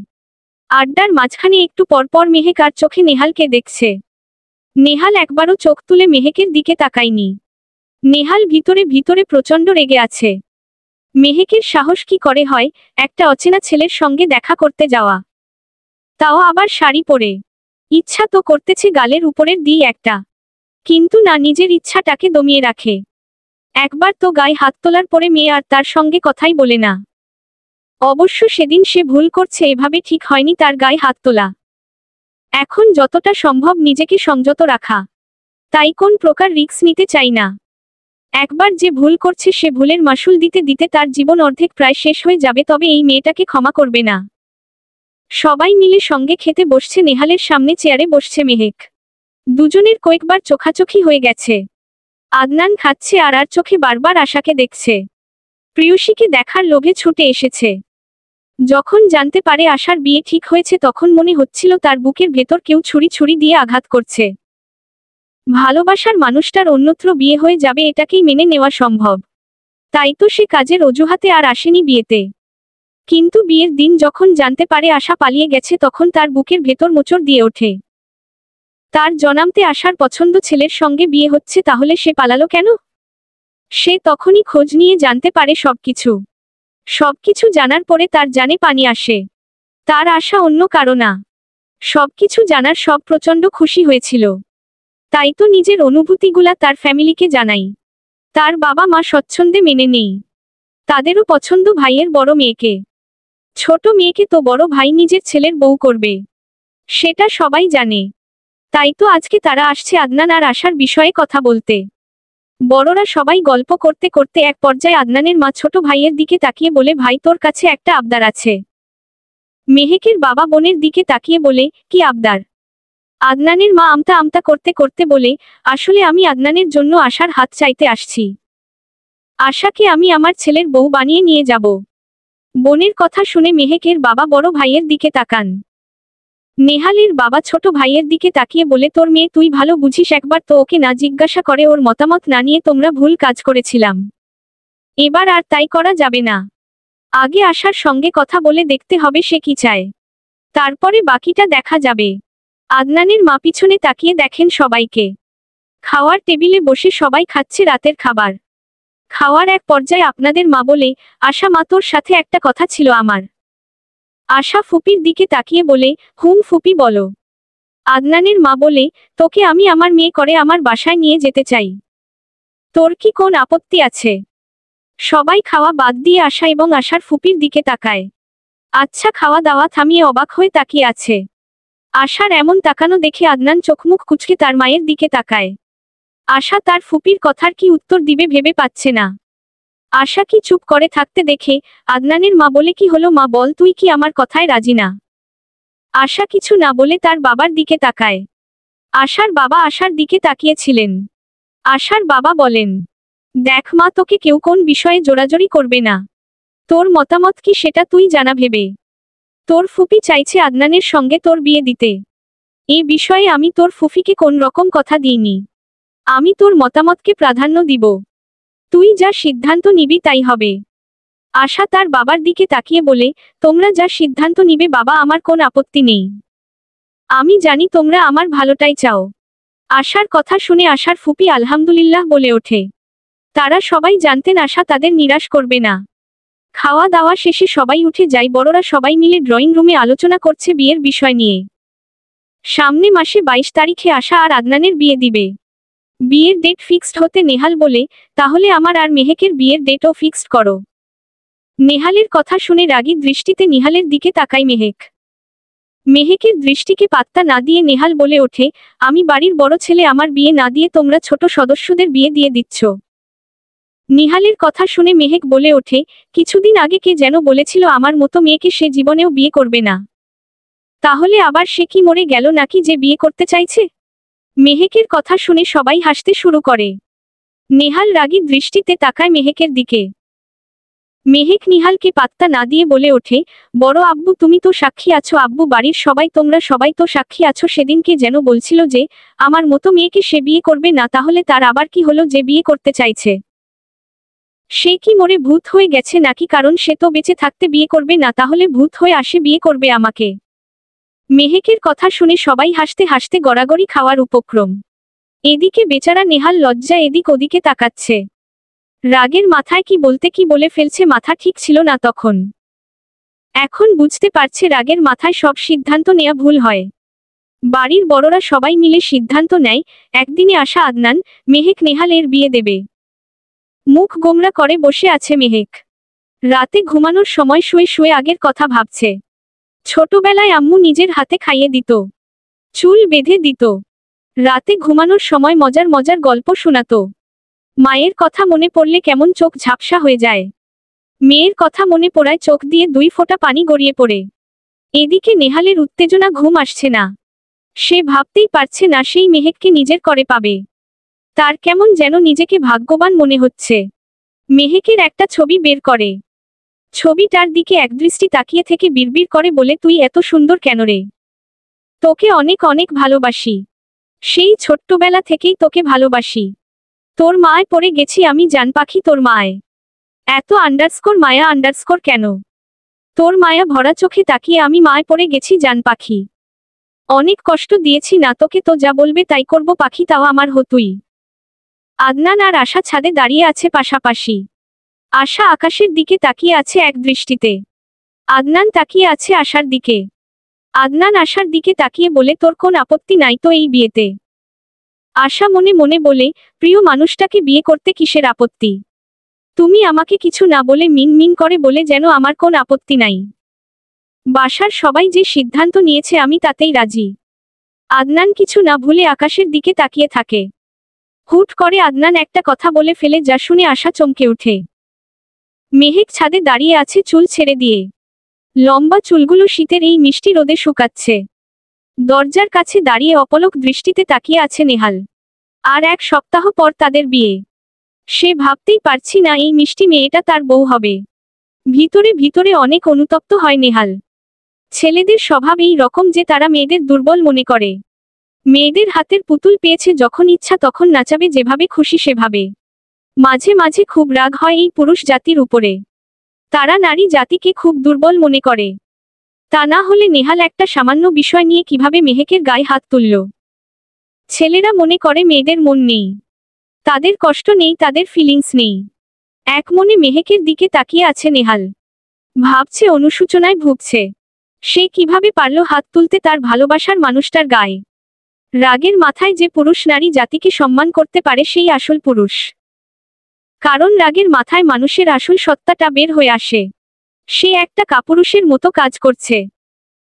[SPEAKER 2] আড্ডার মাঝখানে একটু পরপর মেহেক আর চোখে নেহালকে দেখছে। নেহাল একবারও চোখ তুলে মেহেকের দিকে তাকায়নি। নেহাল ভিতরে ভিতরে প্রচণ্ড রেগে আছে। মেহেকের সাহস কি করে হয় একটা অচেনা ছেলের সঙ্গে দেখা করতে যাওয়া, তাও আবার শাড়ি পরে। ইচ্ছা তো করতেছে গালের উপরের দিয়ে একটা, কিন্তু না, নিজের ইচ্ছাটাকে দমিয়ে রাখে। একবার তো গায়ে হাত তোলার পরে মেয়ে আর তার সঙ্গে কথাই বলে না। অবশ্য সেদিন সে ভুল করছে, এভাবে ঠিক হয়নি তার গায়ে হাত তোলা। এখন যতটা সম্ভব নিজেকে সংযত রাখা, তাই কোন প্রকার রিস্ক নিতে চাই না। একবার যে ভুল করছে সে ভুলের মাসুল দিতে দিতে তার জীবন অর্ধেক প্রায় শেষ হয়ে যাবে, তবে এই মেয়েটাকে ক্ষমা করবে না। সবাই মিলে সঙ্গে খেতে বসছে। নেহালের সামনে চেয়ারে বসছে মেহেক। দুজনের কয়েকবার চোখাচোখি হয়ে গেছে। আদনান খাচ্ছে আর আর চোখে বারবার আশাকে দেখছে। প্রিয়সীকে দেখার লোভে ছুটে এসেছে। যখন জানতে পারে আশার বিয়ে ঠিক হয়েছে তখন মনে হচ্ছিল তার বুকের ভেতর কেউ ছুরি ছুরি দিয়ে আঘাত করছে। ভালোবাসার মানুষটার অন্যত্র বিয়ে হয়ে যাবে এটাকেই মেনে নেওয়া সম্ভব, তাই তো সে কাজের অজুহাতে আর আসেনি বিয়েতে। কিন্তু বিয়ের দিন যখন জানতে পারে আশা পালিয়ে গেছে তখন তার বুকের ভেতর মোচড় দিয়ে ওঠে। তার জনামতে আশার পছন্দ ছেলের সঙ্গে বিয়ে হচ্ছে, তাহলে সে পালালো কেন? সে তখনই খোঁজ নিয়ে জানতে পারে সবকিছু। সবকিছু জানার পরে তার জানে পানি আসে। তার আশা অন্য কারো না। সবকিছু জানার সব প্রচণ্ড খুশি হয়েছিল। তাই তো নিজের অনুভূতিগুলা তার ফ্যামিলিকে জানাই। তার বাবা মা স্বচ্ছন্দে মেনে নেই। তাদেরও পছন্দ ভাইয়ের বড় মেয়েকে। ছোট মেয়েকে তো বড় ভাই নিজের ছেলের বউ করবে, সেটা সবাই জানে। তাই তো আজকে তারা আসছে আদনান আর আশার বিষয়ে কথা বলতে। বড়রা সবাই গল্প করতে করতে এক পর্যায়ে আদনানের মা ছোট ভাইয়ের দিকে তাকিয়ে বলে, ভাই তোর কাছে একটা আবদার আছে। মেহেকের বাবা বোনের দিকে তাকিয়ে বলে, কি আবদার? আদনানের মা আমতা আমতা করতে করতে বলে, আসলে আমি আদনানের জন্য আশার হাত চাইতে আসছি। আশাকে আমি আমার ছেলের বউ বানিয়ে নিয়ে যাব। বোনের কথা শুনে মেহেকের বাবা বড় ভাইয়ের দিকে তাকান। নেহালের বাবা ছোট ভাইয়ের দিকে তাকিয়ে বলে, তোর মেয়ে তুই ভালো বুঝিস, একবার তো ওকে না জিজ্ঞাসা করে ওর মতামত না নিয়ে তোমরা ভুল কাজ করেছিলাম। এবার আর তাই করা যাবে না। আগে আশার সঙ্গে কথা বলে দেখতে হবে সে কি চায়, তারপরে বাকিটা দেখা যাবে। আদনানের মা পিছনে তাকিয়ে দেখেন সবাইকে। খাওয়ার টেবিলে বসে সবাই খাচ্ছে রাতের খাবার। খাওয়ার এক পর্যায়ে আপনাদের মা বলে, আশা মা তোর সাথে একটা কথা ছিল আমার। আশা ফুপির দিকে তাকিয়ে বলে, হুম ফুপি বলো। আদনানের মা বলে, তোকে আমি আমার মেয়ে করে আমার বাসায় নিয়ে যেতে চাই। তোর কি কোন আপত্তি আছে? সবাই খাওয়া বাদ দিয়ে আশা এবং আশার ফুপির দিকে তাকায়। আচ্ছা, খাওয়া দাওয়া থামিয়ে অবাক হয়ে তাকিয়ে আছে। আশার এমন তাকানো দেখে আদনান চোখমুখ কুঁচকে তার মায়ের দিকে তাকায়। আশা তার ফুপির কথার কি উত্তর দিবে ভেবে পাচ্ছে না। আশা কি চুপ করে থাকতে দেখে আদনানের মা বলে, কি হলো মা, বল তুই কি আমার কথায় রাজি না? আশা কিছু না বলে তার বাবার দিকে তাকায়। আশার বাবা আশার দিকে তাকিয়েছিলেন। আশার বাবা বলেন, দেখ মা, তোকে কেউ কোন বিষয়ে জোরাজোরি করবে না। তোর মতামত কি সেটা তুই জানা ভেবে। তোর ফুপি চাইছে আদনানের সঙ্গে তোর বিয়ে দিতে। এ বিষয়ে আমি তোর ফুফিকে কোন রকম কথা দিইনি। আমি তোর মতামতকে প্রাধান্য দিব। তুই যা সিদ্ধান্ত নিবি তাই হবে। আশা তার বাবার দিকে তাকিয়ে বলে, তোমরা যা সিদ্ধান্ত নিবে বাবা, আমার কোন আপত্তি নেই। আমি জানি তোমরা আমার ভালোটাই চাও। আশার কথা শুনে আশার ফুপি আলহামদুলিল্লাহ বলে ওঠে। তারা সবাই জানতেন আশা তাদের নিরাশ করবে না। খাওয়া দাওয়া শেষে সবাই উঠে যায়। বড়রা সবাই মিলে ড্রয়িং রুমে আলোচনা করছে বিয়ের বিষয় নিয়ে। সামনে মাসে 22 তারিখে আশা আর আদনানের বিয়ে দিবে। বিয়ের ডেট ফিক্সড হতে নেহাল বলে, তাহলে আমার আর মেহেকের বিয়ের ডেটও ফিক্সড করো। নেহালের কথা শুনে রাগী দৃষ্টিতে নিহালের দিকে তাকায় মেহেক। মেহেকের দৃষ্টিকে পাত্তা না দিয়ে নেহাল বলে ওঠে, আমি বাড়ির বড় ছেলে, আমার বিয়ে না দিয়ে তোমরা ছোট সদস্যদের বিয়ে দিয়ে দিচ্ছ। নিহালের কথা শুনে মেহেক বলে ওঠে, কিছুদিন আগে কে যেন বলেছিল আমার মতো মেয়েকে সে জীবনেও বিয়ে করবে না। তাহলে আবার সে কি মরে গেল নাকি যে বিয়ে করতে চাইছে? মেহেকের কথা শুনে সবাই হাসতে শুরু করে। নেহাল রাগী দৃষ্টিতে তাকায় মেহেকের দিকে। মেহেক নিহালকে পাত্তা না দিয়ে বলে ওঠে, বড় আব্বু তুমি তো সাক্ষী আছো, আব্বু বাড়ির সবাই তোমরা সবাই তো সাক্ষী আছো, সেদিনকে যেন বলছিল যে আমার মতো মেয়েকে সে বিয়ে করবে না, তাহলে তার আবার কি হলো যে বিয়ে করতে চাইছে? সে কি মরে ভূত হয়ে গেছে নাকি? কারণ সে তো বেঁচে থাকতে বিয়ে করবে না, তাহলে ভূত হয়ে আসে বিয়ে করবে আমাকে। মেহেকের কথা শুনে সবাই হাসতে হাসতে গড়াগড়ি খাওয়ার উপক্রম। এদিকে বেচারা নেহাল লজ্জা এদিক ওদিকে তাকাচ্ছে। রাগের মাথায় কি বলতে কি বলে ফেলছে, মাথা ঠিক ছিল না তখন। এখন বুঝতে পারছে রাগের মাথায় সব সিদ্ধান্ত নেওয়া ভুল হয়। বাড়ির বড়রা সবাই মিলে সিদ্ধান্ত নেয় একদিনে আশা আদনান মেহেক নেহালের বিয়ে দেবে। মুখ গোমরা করে বসে আছে মেহেক। রাতে ঘুমানোর সময় শুয়ে শুয়ে আগের কথা ভাবছে। ছোটবেলায় আম্মু নিজের হাতে খাইয়ে দিত, চুল বেঁধে দিত, রাতে ঘুমানোর সময় মজার মজার গল্প শোনাতো। মায়ের কথা মনে পড়লে কেমন চোখ ঝাপসা হয়ে যায়। মেয়ের কথা মনে পড়ায় চোখ দিয়ে 2 ফোঁটা পানি গড়িয়ে পড়ে। এদিকে নেহালের উত্তেজনা, ঘুম আসছে না। সে ভাবতেই পারছে না সেই মেহেককে নিজের করে পাবে। তার কেমন যেন নিজেকে ভাগ্যবান মনে হচ্ছে। মেহেকের একটা ছবি বের করে। ছবিটার দিকে একদৃষ্টি তাকিয়ে থেকে বিড়বিড় করে বলে, তুই এত সুন্দর কেন রে? তোকে অনেক অনেক ভালোবাসি। সেই ছোট্টবেলা থেকেই তোকে ভালোবাসি। তোর মায় পড়ে গেছি আমি জান পাখি, তোর মায়। এত আন্ডারস্কোর মায়া আন্ডারস্কোর কেন? তোর মায়া ভরা চোখে তাকিয়ে আমি মায় পড়ে গেছি জান পাখি। অনেক কষ্ট দিয়েছি না তোকে, তো যা বলবে তাই করব পাখি, তাও আমার হতুই। আদনান আর আশা ছাদে দাঁড়িয়ে আছে পাশাপাশি। আশা আকাশের দিকে তাকিয়ে আছে এক দৃষ্টিতে। আদনান তাকিয়ে আছে আশার দিকে। আদনান আশার দিকে তাকিয়ে বলে, তোর কোন আপত্তি নাই তো এই বিয়েতে? আশা মনে মনে বলে, প্রিয় মানুষটাকে বিয়ে করতে কিসের আপত্তি? তুমি আমাকে কিছু না বলে মিন মিন করে বলে যেন আমার কোন আপত্তি নাই। বাসার সবাই যে সিদ্ধান্ত নিয়েছে আমি তাতেই রাজি। আদনান কিছু না ভুলে আকাশের দিকে তাকিয়ে থাকে। হুট করে আদনান একটা কথা বলে ফেলে, যা শুনে আশা চমকে ওঠে। মেহেক ছাদে দাঁড়িয়ে আছে চুল ছেড়ে দিয়ে। লম্বা চুলগুলো শীতের এই মিষ্টি রোদে শুকাচ্ছে। দরজার কাছে দাঁড়িয়ে অপলক দৃষ্টিতে তাকিয়ে আছে নেহাল। আর 1 সপ্তাহ পর তাদের বিয়ে। সে ভাবতেই পারছি না এই মিষ্টি মেয়েটা তার বউ হবে। ভিতরে ভিতরে অনেক অনুতপ্ত হয় নেহাল। ছেলেদের স্বভাব এই রকম যে তারা মেয়েদের দুর্বল মনে করে। মেয়েদের হাতের পুতুল পেয়েছে, যখন ইচ্ছা তখন নাচাবে, যেভাবে খুশি সেভাবে। মাঝে মাঝে খুব রাগ হয় এই পুরুষ জাতির উপরে। তারা নারী জাতিকে খুব দুর্বল মনে করে। তা না হলে নেহাল একটা সামান্য বিষয় নিয়ে কিভাবে মেহেকের গায়ে হাত তুলল? ছেলেরা মনে করে মেয়েদের মন নেই, তাদের কষ্ট নেই, তাদের ফিলিংস নেই। এক মনে মেহেকের দিকে তাকিয়ে আছে নেহাল। ভাবছে, অনুশোচনায় ভুগছে। সে কিভাবে পারল হাত তুলতে তার ভালোবাসার মানুষটার গায়ে? রাগের মাথায় যে পুরুষ নারী জাতিকে সম্মান করতে পারে সেই আসল পুরুষ। কারণ রাগের মাথায় মানুষের আসল সত্তাটা বের হয়ে আসে। সে একটা কাপুরুষের মতো কাজ করছে।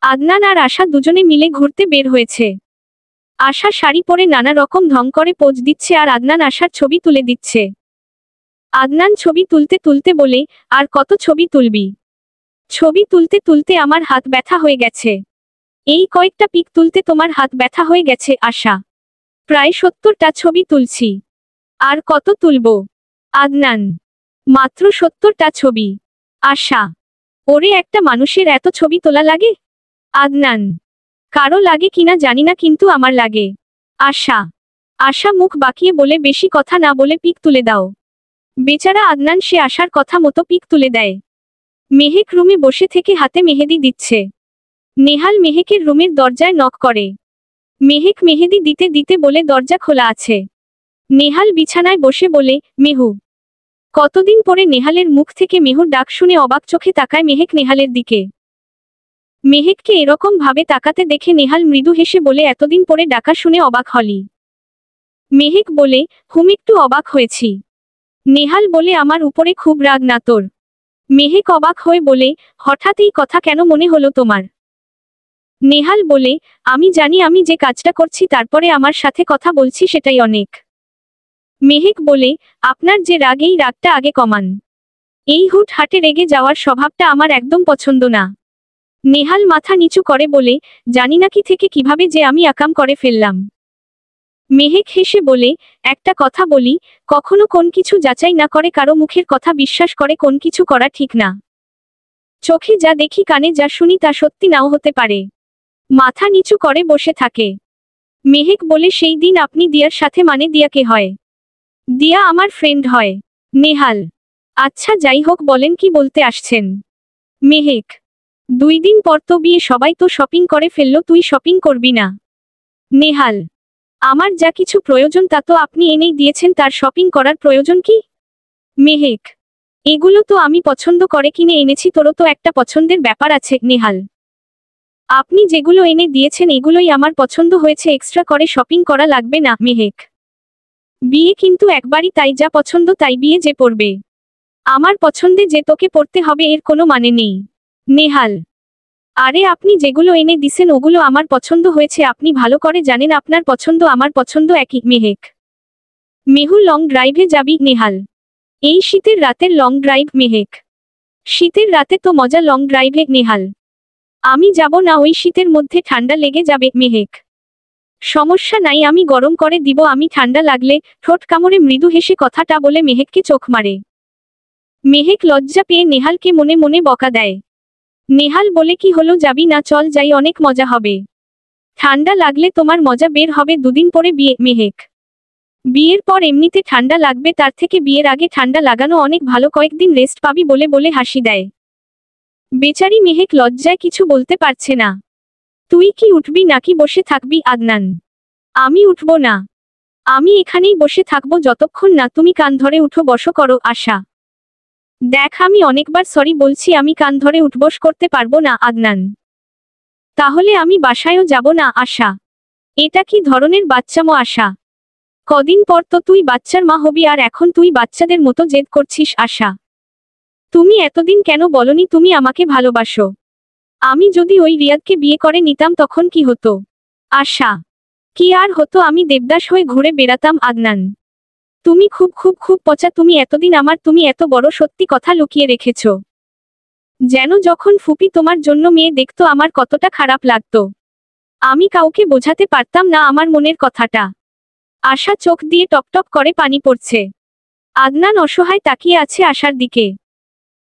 [SPEAKER 2] আদনান আর আশা দুজনে মিলে ঘুরতে বের হয়েছে। আশা শাড়ি পরে নানা রকম ঢং করে পোজ দিচ্ছে আর আদনান আশার ছবি তুলে দিচ্ছে। আদনান ছবি তুলতে তুলতে বলে, আর কত ছবি তুলবি? ছবি তুলতে তুলতে আমার হাত ব্যথা হয়ে গেছে। এই কয়েকটা পিক তুলতে তোমার হাত ব্যথা হয়ে গেছে আশা? প্রায় 70টা ছবি তুলছি। আর কত তুলব? আদনান, মাত্র 70টা ছবি। আশা, ওরে একটা মানুষের এত ছবি তোলা লাগে? আদনান, কারো লাগে কিনা জানি না কিন্তু আমার লাগে। আশা, আশা মুখ বাঁকিয়ে বলে, বেশি কথা না বলে পিক তুলে দাও। বেচারা আদনান সে আশার কথা মতো পিক তুলে দেয়। মেহেক রুমে বসে থেকে হাতে মেহেদি দিচ্ছে। নেহাল মেহেকের রুমের দরজায় নক করে। মেহেক মেহেদি দিতে দিতে বলে, দরজা খোলা আছে। নেহাল বিছানায় বসে বলে, মেহু। কতদিন পরে নেহালের মুখ থেকে মেহুর ডাক শুনে অবাক চোখে তাকায় মেহেক নেহালের দিকে। মেহেককে এরকম ভাবে তাকাতে দেখে নেহাল মৃদু হেসে বলে, এতদিন পরে ডাকা শুনে অবাক হলি? মেহেক বলে, হুম, একটু অবাক হয়েছি। নেহাল বলে, আমার উপরে খুব রাগ না তোর? মেহেক অবাক হয়ে বলে, হঠাৎ এই কথা কেন মনে হলো তোমার? নেহাল বলে, আমি জানি আমি যে কাজটা করছি তারপরে আমার সাথে কথা বলছি সেটাই অনেক। মেহেক বলে, আপনার যে রাগ, এই রাগটা আগে কমান। এই হুট হাটে রেগে যাওয়ার স্বভাবটা আমার একদম পছন্দ না। নেহাল মাথা নিচু করে বলে, জানি না কি থেকে কিভাবে যে আমি আকাম করে ফেললাম। মেহেক হেসে বলে, একটা কথা বলি, কখনো কোন কিছু যাচাই না করে কারো মুখের কথা বিশ্বাস করে কোন কিছু করা ঠিক না। চোখে যা দেখি, কানে যা শুনি তা সত্যি নাও হতে পারে। মাথা নিচু করে বসে থাকে। মেহেক বলে, সেই দিন আপনি দিয়ার সাথে, মানে দিয়া কে হয়? দিয়া আমার ফ্রেন্ড হয়। নেহাল, আচ্ছা যাই হোক, বলেন কি বলতে আসছেন? মেহেক: 2 দিন পর তো বিয়ে, সবাই তো শপিং করে ফেললো, তুই শপিং করবি না? নেহাল: আমার যা কিছু প্রয়োজন তা তো আপনি এনেই দিয়েছেন, তার শপিং করার প্রয়োজন কি? মেহেক: এগুলো তো আমি পছন্দ করে কিনে এনেছি, তোরও তো একটা পছন্দের ব্যাপার আছে। নেহাল: আপনি যেগুলো এনে দিয়েছেন এগুলোই আমার পছন্দ হয়েছে, এক্সট্রা করে শপিং করা লাগবে না। মেহেক: বিয়ে কিন্তু একবারই, তাই যা পছন্দ তাই বিয়ে যে পড়বে। আমার পছন্দে যে তোকে পড়তে হবে এর কোনো মানে নেই। নেহাল: আরে আপনি যেগুলো এনে দিছেন ওগুলো আমার পছন্দ হয়েছে, আপনি ভালো করে জানেন আপনার পছন্দ আমার পছন্দ একই। মেহেক: মেহু লং ড্রাইভে যাবি? নেহাল: এই শীতের রাতের লং ড্রাইভ? মেহেক: শীতের রাতে তো মজা লং ড্রাইভে। নেহাল: আমি যাব না, ওই শীতের মধ্যে ঠান্ডা লেগে যাবে। মেহেক: সমস্যা নাই, আমি গরম করে দিব, আমি ঠান্ডা লাগলে। ঠোঁট কামড়ে মৃদু হেসে কথাটা বলে মেহেককে চোখ মারে। মেহেক লজ্জা পেয়ে নেহালকে মনে মনে বকা দেয়। নেহাল বলে, কি হলো, যাবি না? চল যাই, অনেক মজা হবে। ঠান্ডা লাগলে তোমার মজা বের হবে, 2 দিন পরে বিয়ে। মেহেক: বিয়ের পর এমনিতে ঠান্ডা লাগবে, তার থেকে বিয়ের আগে ঠান্ডা লাগানো অনেক ভালো, কয়েকদিন রেস্ট পাবি। বলে বলে হাসি দেয়। বেচারি মেহেক লজ্জায় কিছু বলতে পারছে না। তুই কি উঠবি নাকি বসে থাকবি? আদনান: আমি উঠব না, আমি এখানেই বসে থাকবো যতক্ষণ না তুমি কান ধরে উঠো বসো করো। আশা: দেখ, আমি অনেকবার সরি বলছি, আমি কান ধরে উঠবস করতে পারবো না। আদনান: তাহলে আমি বাসায়ও যাব না। আশা: এটা কি ধরনের বাচ্চামো আশা? কদিন পর তো তুই বাচ্চার মা হবি, আর এখন তুই বাচ্চাদের মতো জেদ করছিস। আশা: তুমি এতদিন কেন বলনি তুমি আমাকে ভালোবাসো? আমি যদি ওই রিয়াদকে বিয়ে করে নিতাম তখন কি হতো? আশা: কি আর হতো, আমি দেবদাস হয়ে ঘুরে বেড়াতাম। আদনান: তুমি খুব খুব খুব পচা, তুমি এতদিন তুমি এত বড় সত্যি কথা লুকিয়ে রেখেছ। যেন যখন ফুপি তোমার জন্য মেয়ে দেখতো আমার কতটা খারাপ লাগতো। আমি কাউকে বোঝাতে পারতাম না আমার মনের কথাটা। আশা চোখ দিয়ে টপটপ করে পানি পড়ছে। আদনান অসহায় তাকিয়ে আছে আশার দিকে।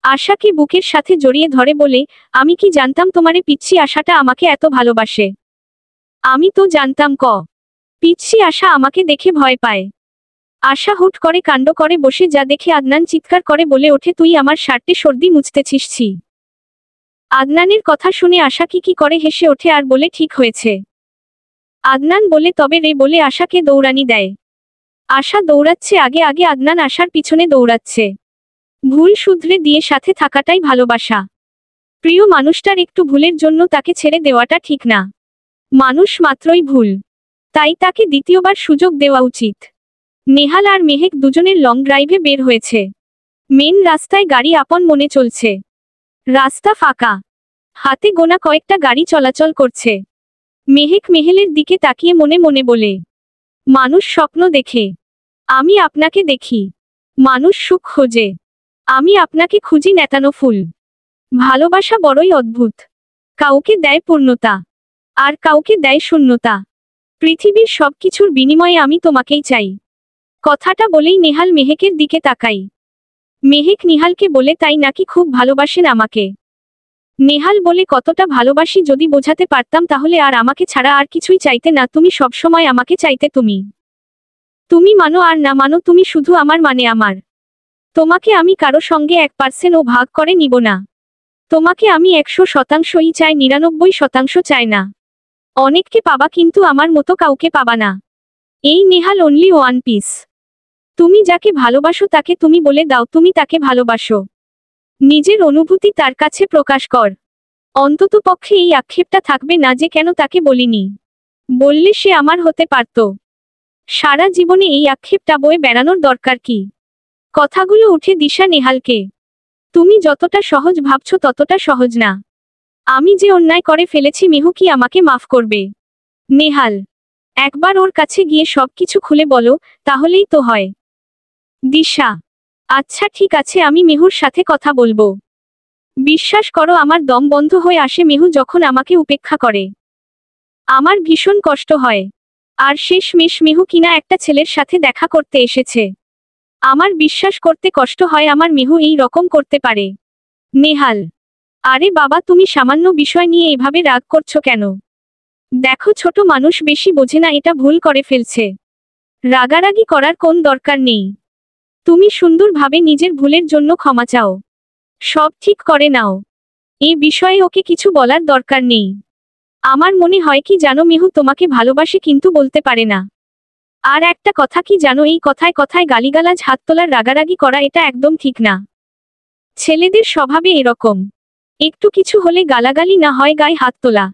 [SPEAKER 2] আশাকে বুকের সাথে জড়িয়ে ধরে বলে, আমি কি জানতাম তোমারে পিচ্ছি আশাটা আমাকে এত ভালোবাসে? আমি তো জানতাম পিচ্ছি আশা আমাকে দেখে ভয় পায়। আশা হুট করে কাণ্ড করে বসে, যা দেখে আদনান চিৎকার করে বলে ওঠে, তুই আমার শার্টে সর্দি মুছতেছিস? ছি! আদনানের কথা শুনে আশা কি করে হেসে ওঠে আর বলে, ঠিক হয়েছে। আদনান বলে, তবে রে, বলে আশাকে দৌড়ানি দেয়। আশা দৌড়াচ্ছে আগে আগে, আদনান আশার পিছনে দৌড়াচ্ছে। ভুল শুধরে দিয়ে সাথে থাকাটাই ভালোবাসা। প্রিয় মানুষটার একটু ভুলের জন্য তাকে ছেড়ে দেওয়াটা ঠিক না। মানুষ মাত্রই ভুল, তাই তাকে দ্বিতীয়বার সুযোগ দেওয়া উচিত। নেহাল আর মেহেক দুজনের লং ড্রাইভে বের হয়েছে। মেন রাস্তায় গাড়ি আপন মনে চলছে। রাস্তা ফাঁকা, হাতে গোনা কয়েকটা গাড়ি চলাচল করছে। মেহেক মেহেলের দিকে তাকিয়ে মনে মনে বলে, মানুষ স্বপ্ন দেখে, আমি আপনাকে দেখি। মানুষ সুখ খোঁজে, আমি আপনাকে খুঁজি নেতানো ফুল। ভালোবাসা বড়ই অদ্ভুত, কাউকে দেয় পূর্ণতা আর কাউকে দেয় শূন্যতা। পৃথিবীর সবকিছুর বিনিময়ে আমি তোমাকেই চাই। কথাটা বলেই নেহাল মেহেকের দিকে তাকাই। মেহেক নিহালকে বলে, তাই নাকি, খুব ভালোবাসেন আমাকে? নেহাল বলে, কতটা ভালোবাসি যদি বোঝাতে পারতাম তাহলে আর আমাকে ছাড়া আর কিছুই চাইতে না, তুমি সবসময় আমাকে চাইতে। তুমি মানো আর না মানো, তুমি শুধু আমার, মানে আমার। তোমাকে আমি কারো সঙ্গে 1% ভাগ করে নিব না। তোমাকে আমি 100%ই চাই, 99% চাই না। অনেককে পাবা কিন্তু আমার মতো কাউকে পাবা না। এই নেহাল অনলি ওয়ান পিস। তুমি যাকে ভালোবাসো তাকে তুমি বলে দাও তুমি তাকে ভালোবাসো। নিজের অনুভূতি তার কাছে প্রকাশ কর। অন্ততপক্ষে এই আক্ষেপটা থাকবে না যে কেন তাকে বলিনি। বললে সে আমার হতে পারত। সারা জীবনে এই আক্ষেপটা বয়ে বেড়ানোর দরকার কি? কথাগুলো উঠে দিশা নেহালকে। তুমি যতটা সহজ ভাবছো ততটা সহজ না। আমি যে অন্যায় করে ফেলেছি, মেহু কি আমাকে মাফ করবে? নেহাল: একবার ওর কাছে গিয়ে সবকিছু খুলে বলো, তাহলেই তো হয়। দিশা: আচ্ছা ঠিক আছে, আমি মেহুর সাথে কথা বলবো। বিশ্বাস করো, আমার দম বন্ধ হয়ে আসে মেহু যখন আমাকে উপেক্ষা করে। আমার ভীষণ কষ্ট হয়। আর শেষমেশ মেহু কিনা একটা ছেলের সাথে দেখা করতে এসেছে। আমার বিশ্বাস করতে কষ্ট হয় আমার মেহু এই রকম করতে পারে। নেহাল: আরে বাবা, তুমি সামান্য বিষয় নিয়ে এভাবে রাগ করছো কেন? দেখো, ছোট মানুষ বেশি বোঝে না, এটা ভুল করে ফেলছে। রাগারাগি করার কোন দরকার নেই। তুমি সুন্দরভাবে নিজের ভুলের জন্য ক্ষমা চাও, সব ঠিক করে নাও। এ বিষয়ে ওকে কিছু বলার দরকার নেই। আমার মনে হয় কি জানো, মেহু তোমাকে ভালোবাসে কিন্তু বলতে পারে না। আর একটা কথা কি জানো, এই কথায় কথায় গালিগালাজ, হাত তোলার, রাগারাগি করা এটা একদম ঠিক না। ছেলেদের স্বভাবে এরকম, একটু কিছু হলে গালাগালি না হয় গায়ে হাত তোলা।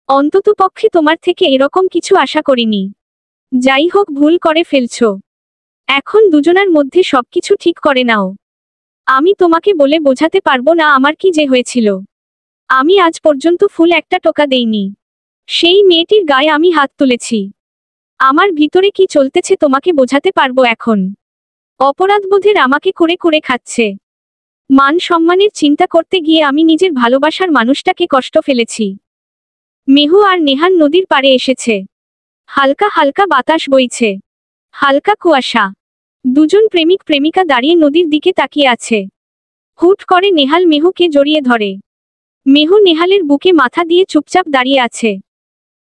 [SPEAKER 2] অন্ততপক্ষে তোমার থেকে এরকম কিছু আশা করিনি। যাই হোক, ভুল করে ফেলছো, এখন দুজনার মধ্যে সবকিছু ঠিক করে নাও। আমি তোমাকে বলে বোঝাতে পারবো না আমার কি যে হয়েছিল। আমি আজ পর্যন্ত ফুল একটা টোকা দেইনি। সেই মেয়েটির গায়ে আমি হাত তুলেছি। আমার ভিতরে কি চলতেছে তোমাকে বোঝাতে পারবো এখন। অপরাধবোধের আমাকে কুরে কুরে খাচ্ছে। মান সম্মানের চিন্তা করতে গিয়ে আমি নিজের ভালোবাসার মানুষটাকে কষ্ট ফেলেছি। মেহু আর নেহান নদীর পাড়ে এসেছে। হালকা হালকা বাতাস বইছে, হালকা কুয়াশা। দুজন প্রেমিক প্রেমিকা দাঁড়িয়ে নদীর দিকে তাকিয়ে আছে। হুট করে নেহাল মেহুকে জড়িয়ে ধরে। মেহু নেহালের বুকে মাথা দিয়ে চুপচাপ দাঁড়িয়ে আছে।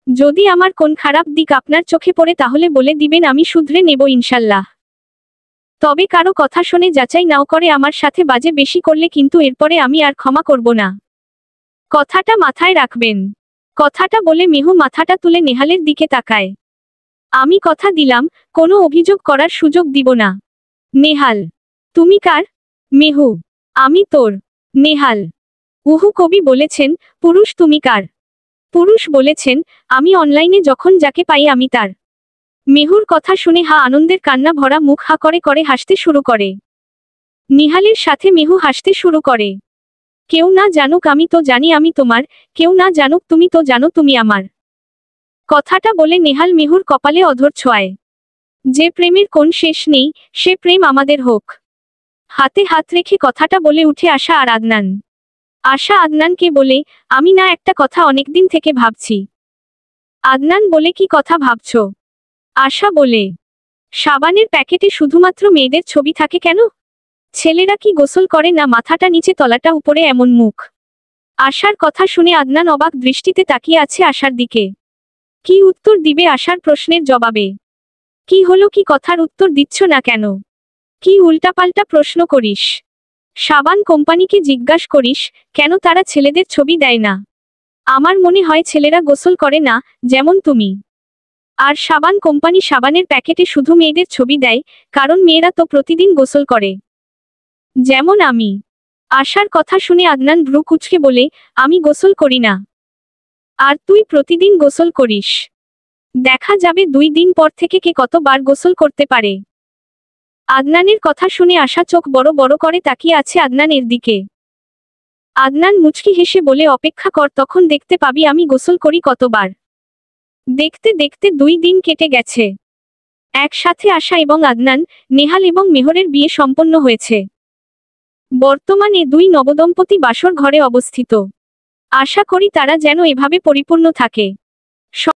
[SPEAKER 2] যদি আমার কোন খারাপ দিক আপনার চোখে পড়ে তাহলে বলে দিবেন, আমি শুধরে নেব ইনশাল্লাহ। তবে কারো কথা শুনে যাচাই নাও করে আমার সাথে বাজে বেশি করলে কিন্তু এরপরে আমি আর ক্ষমা করব না। কথাটা মাথায় রাখবেন। কথাটা বলে মেহু মাথাটা তুলে নেহালের দিকে তাকায়। আমি কথা দিলাম, কোনো অভিযোগ করার সুযোগ দিব না। নেহাল, তুমি কার? মেহু, আমি তোর। নেহাল, উহু, কবি বলেছেন, পুরুষ তুমি কার? পুরুষ বলেছেন, আমি অনলাইনে যখন যাকে পাই আমি তার। মেহুর কথা শুনে আনন্দের কান্না ভরা মুখ হা করে করে হাসতে শুরু করে। নিহালের সাথে মেহু হাসতে শুরু করে। কেউ না জানুক আমি তো জানি আমি তোমার, কেউ না জানুক তুমি তো জানো তুমি আমার। কথাটা বলে নেহাল মেহুর কপালে অধর ছোঁয়ায়। যে প্রেমের কোন শেষ নেই, সে প্রেম আমাদের হোক। হাতে হাত রেখে কথাটা বলে উঠে আশা আর আদনান। আশা আদনানকে বলে, আমি না একটা কথা অনেকদিন থেকে ভাবছি। আদনান বলে, কি কথা ভাবছো? আশা বলে, সাবানের প্যাকেটে শুধুমাত্র মেয়েদের ছবি থাকে কেন? ছেলেরা কি গোসল করে না? মাথাটা নিচে তলাটা উপরে, এমন মুখ। আশার কথা শুনে আদনান অবাক দৃষ্টিতে তাকিয়ে আছে আশার দিকে। কি উত্তর দিবে আশার প্রশ্নের জবাবে? কি হলো, কি কথার উত্তর দিচ্ছ না কেন? কি উল্টাপাল্টা প্রশ্ন করিস? সাবান কোম্পানিকে জিজ্ঞাসা করিস কেন তারা ছেলেদের ছবি দেয় না? আমার মনে হয় ছেলেরা গোসল করে না, যেমন তুমি। আর সাবান কোম্পানি সাবানের প্যাকেটে শুধু মেয়েদের ছবি দেয়, কারণ মেয়েরা তো প্রতিদিন গোসল করে, যেমন আমি। আশার কথা শুনে আদনান ভ্রু কুঁচকে বলে, আমি গোসল করি না। আর তুই প্রতিদিন গোসল করিস। দেখা যাবে 2 দিন পর থেকে কে কতবার গোসল করতে পারে। আদনানের কথা শুনে আশা চোখ বড় বড় করে তাকিয়ে আছে আদনানের দিকে। আদনান মুচকি হেসে বলে, অপেক্ষা কর, তখন দেখতে পাবি আমি গোসল করি কতবার। দেখতে দেখতে 2 দিন কেটে গেছে। একসাথে আশা এবং আদনান, নেহাল এবং মেহরের বিয়ে সম্পন্ন হয়েছে। বর্তমানে 2 নবদম্পতি বাসর ঘরে অবস্থিত। আশা করি তারা যেন এভাবে পরিপূর্ণ থাকে।